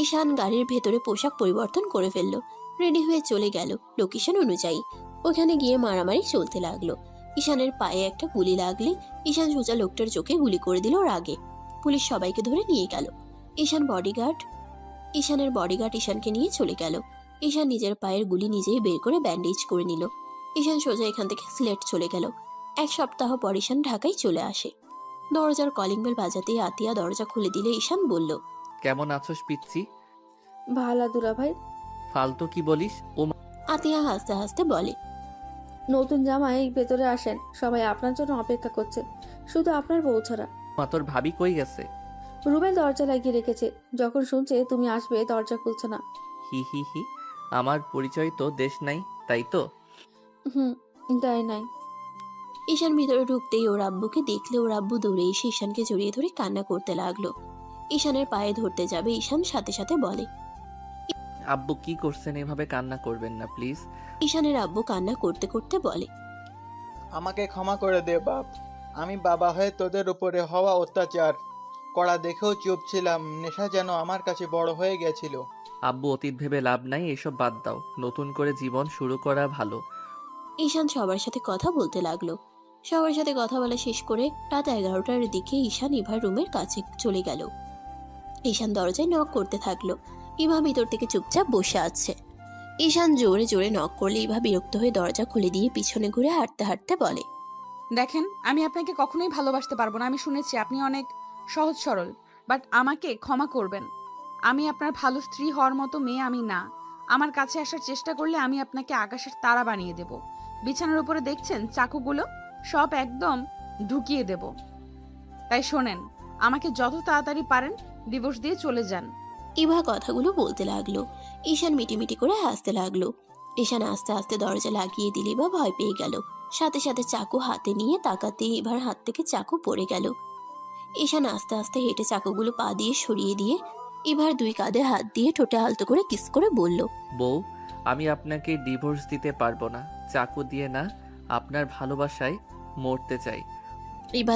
ঈশান গাড়ির ভেতরে পোশাক পরিবর্তন করে ফেলল, রেডি হয়ে চলে গেল লোকেশন অনুযায়ী। ওখানে গিয়ে মারামারি চলতে লাগলো। ঈশানের পায়ে একটা গুলি লাগলে ঈশান সোজা লোকটার চোখে গুলি করে দিল রাগে। পুলিশ সবাইকে ধরে নিয়ে গেল। ঈশানের বডিগার্ড ঈশানকে নিয়ে চলে গেল। ঈশান নিজের পায়ের গুলি নিজেই বের করে ব্যান্ডেজ করে নিল। ঈশান সোজা এখান থেকে সিলেট চলে গেল। 1 সপ্তাহ পর ঈশান ঢাকায় চলে আসে। দরজার কলিং বেল বাজাতেই আতিয়া দরজা খুলে দিলে ঈশান বলল, কেমন আছোস পিচ্ছি? ভালো দুলা ভাই। ফালতু কি বলিস? ও আতিয়া হাসতে হাসতে বলে, নতুন জামাই ভেতরে আসেন, সবাই আপনার জন্য অপেক্ষা করছে, শুধু আপনার বউ ছাড়া। মা তোর ভাবি কই গেছে? রুবেল দরজা লাগিয়ে রেখেছে, যখন শুনছে তুমি আসবে দরজা খুলছে না। হি হি হি, আমার পরিচয় তো দেশ নাই, তাই তো? দেয় নাই। ঈশান ভিতরে ঢুকতেই ওর আব্বুকে দেখলে ওর আব্বু দৌড়ে এসে ঈশানকে জড়িয়ে ধরে কান্না করতে লাগলো। ঈশানের পায়ে ধরতে যাবে, ঈশান সাথে সাথে বলে, আব্বু কি করছেন? এভাবে কান্না করবেন না প্লিজ। ঈশানের আব্বু কান্না করতে করতে বলে, আমাকে ক্ষমা করে দে বাপ। আমি বাবা হয়ে তোদের উপরে হওয়া অত্যাচার করা দেখেও চুপ ছিলাম। নেশা যেন আমার কাছে বড় হয়ে গেছিল। আব্বু অতীত ভেবে লাভ নাই, এসব বাদ দাও। নতুন করে জীবন শুরু করা ভালো। ঈশান সবার সাথে কথা বলতে লাগলো। সবার সাথে কথা বলা শেষ করে রাত 11টার দিকে ঈশান ইভার রুমের কাছে চলে গেল। ঈশান দরজায় নক করতে থাকলো। ইভা ভিতর থেকে চুপচাপ বসে আছে। ঈশান জোরে জোরে নক করলে ইভা বিরক্ত হয়ে দরজা খুলে দিয়ে পিছনে ঘুরে হাঁটতে হাঁটতে বলে, দেখেন, আমি আপনাকে কখনোই ভালোবাসতে পারবো না। আমি শুনেছি আপনি অনেক সহজ সরল, বাট আমাকে ক্ষমা করবেন। আমি আপনার ভালো স্ত্রী হওয়ার মতো মেয়ে আমি না। আমার কাছে আসার চেষ্টা করলে আমি আপনাকে আকাশের তারা বানিয়ে দেব। বিছানার উপরে দেখছেন চাকুগুলো, সব একদম ঢুকিয়ে দেব। তাই শোনেন, আমাকে যত তাড়াতাড়ি পারেন ডিভোর্স দিয়ে চলে যান। ইভা কথাগুলো বলতে লাগলো। ঈশান মিটিমিটি করে হাসতে লাগলো। ঈশান আস্তে আস্তে দরজা লাগিয়ে দিলে বা ভয় পেয়ে গেল। সাথে সাথে চাকু হাতে নিয়ে তাকাতে ইভার হাত থেকে চাকু পড়ে গেল। ঈশান আস্তে আস্তে হেঁটে চাকুগুলো পা দিয়ে সরিয়ে দিয়ে ইভার 2 কাঁধে হাত দিয়ে ঠোঁটে আলতো করে কিস করে বলল, বউ, আমি আপনাকে ডিভোর্স দিতে পারবো না, চাকু দিয়ে না, আপনার ভালোবাসায় মরতে চাই। ইভা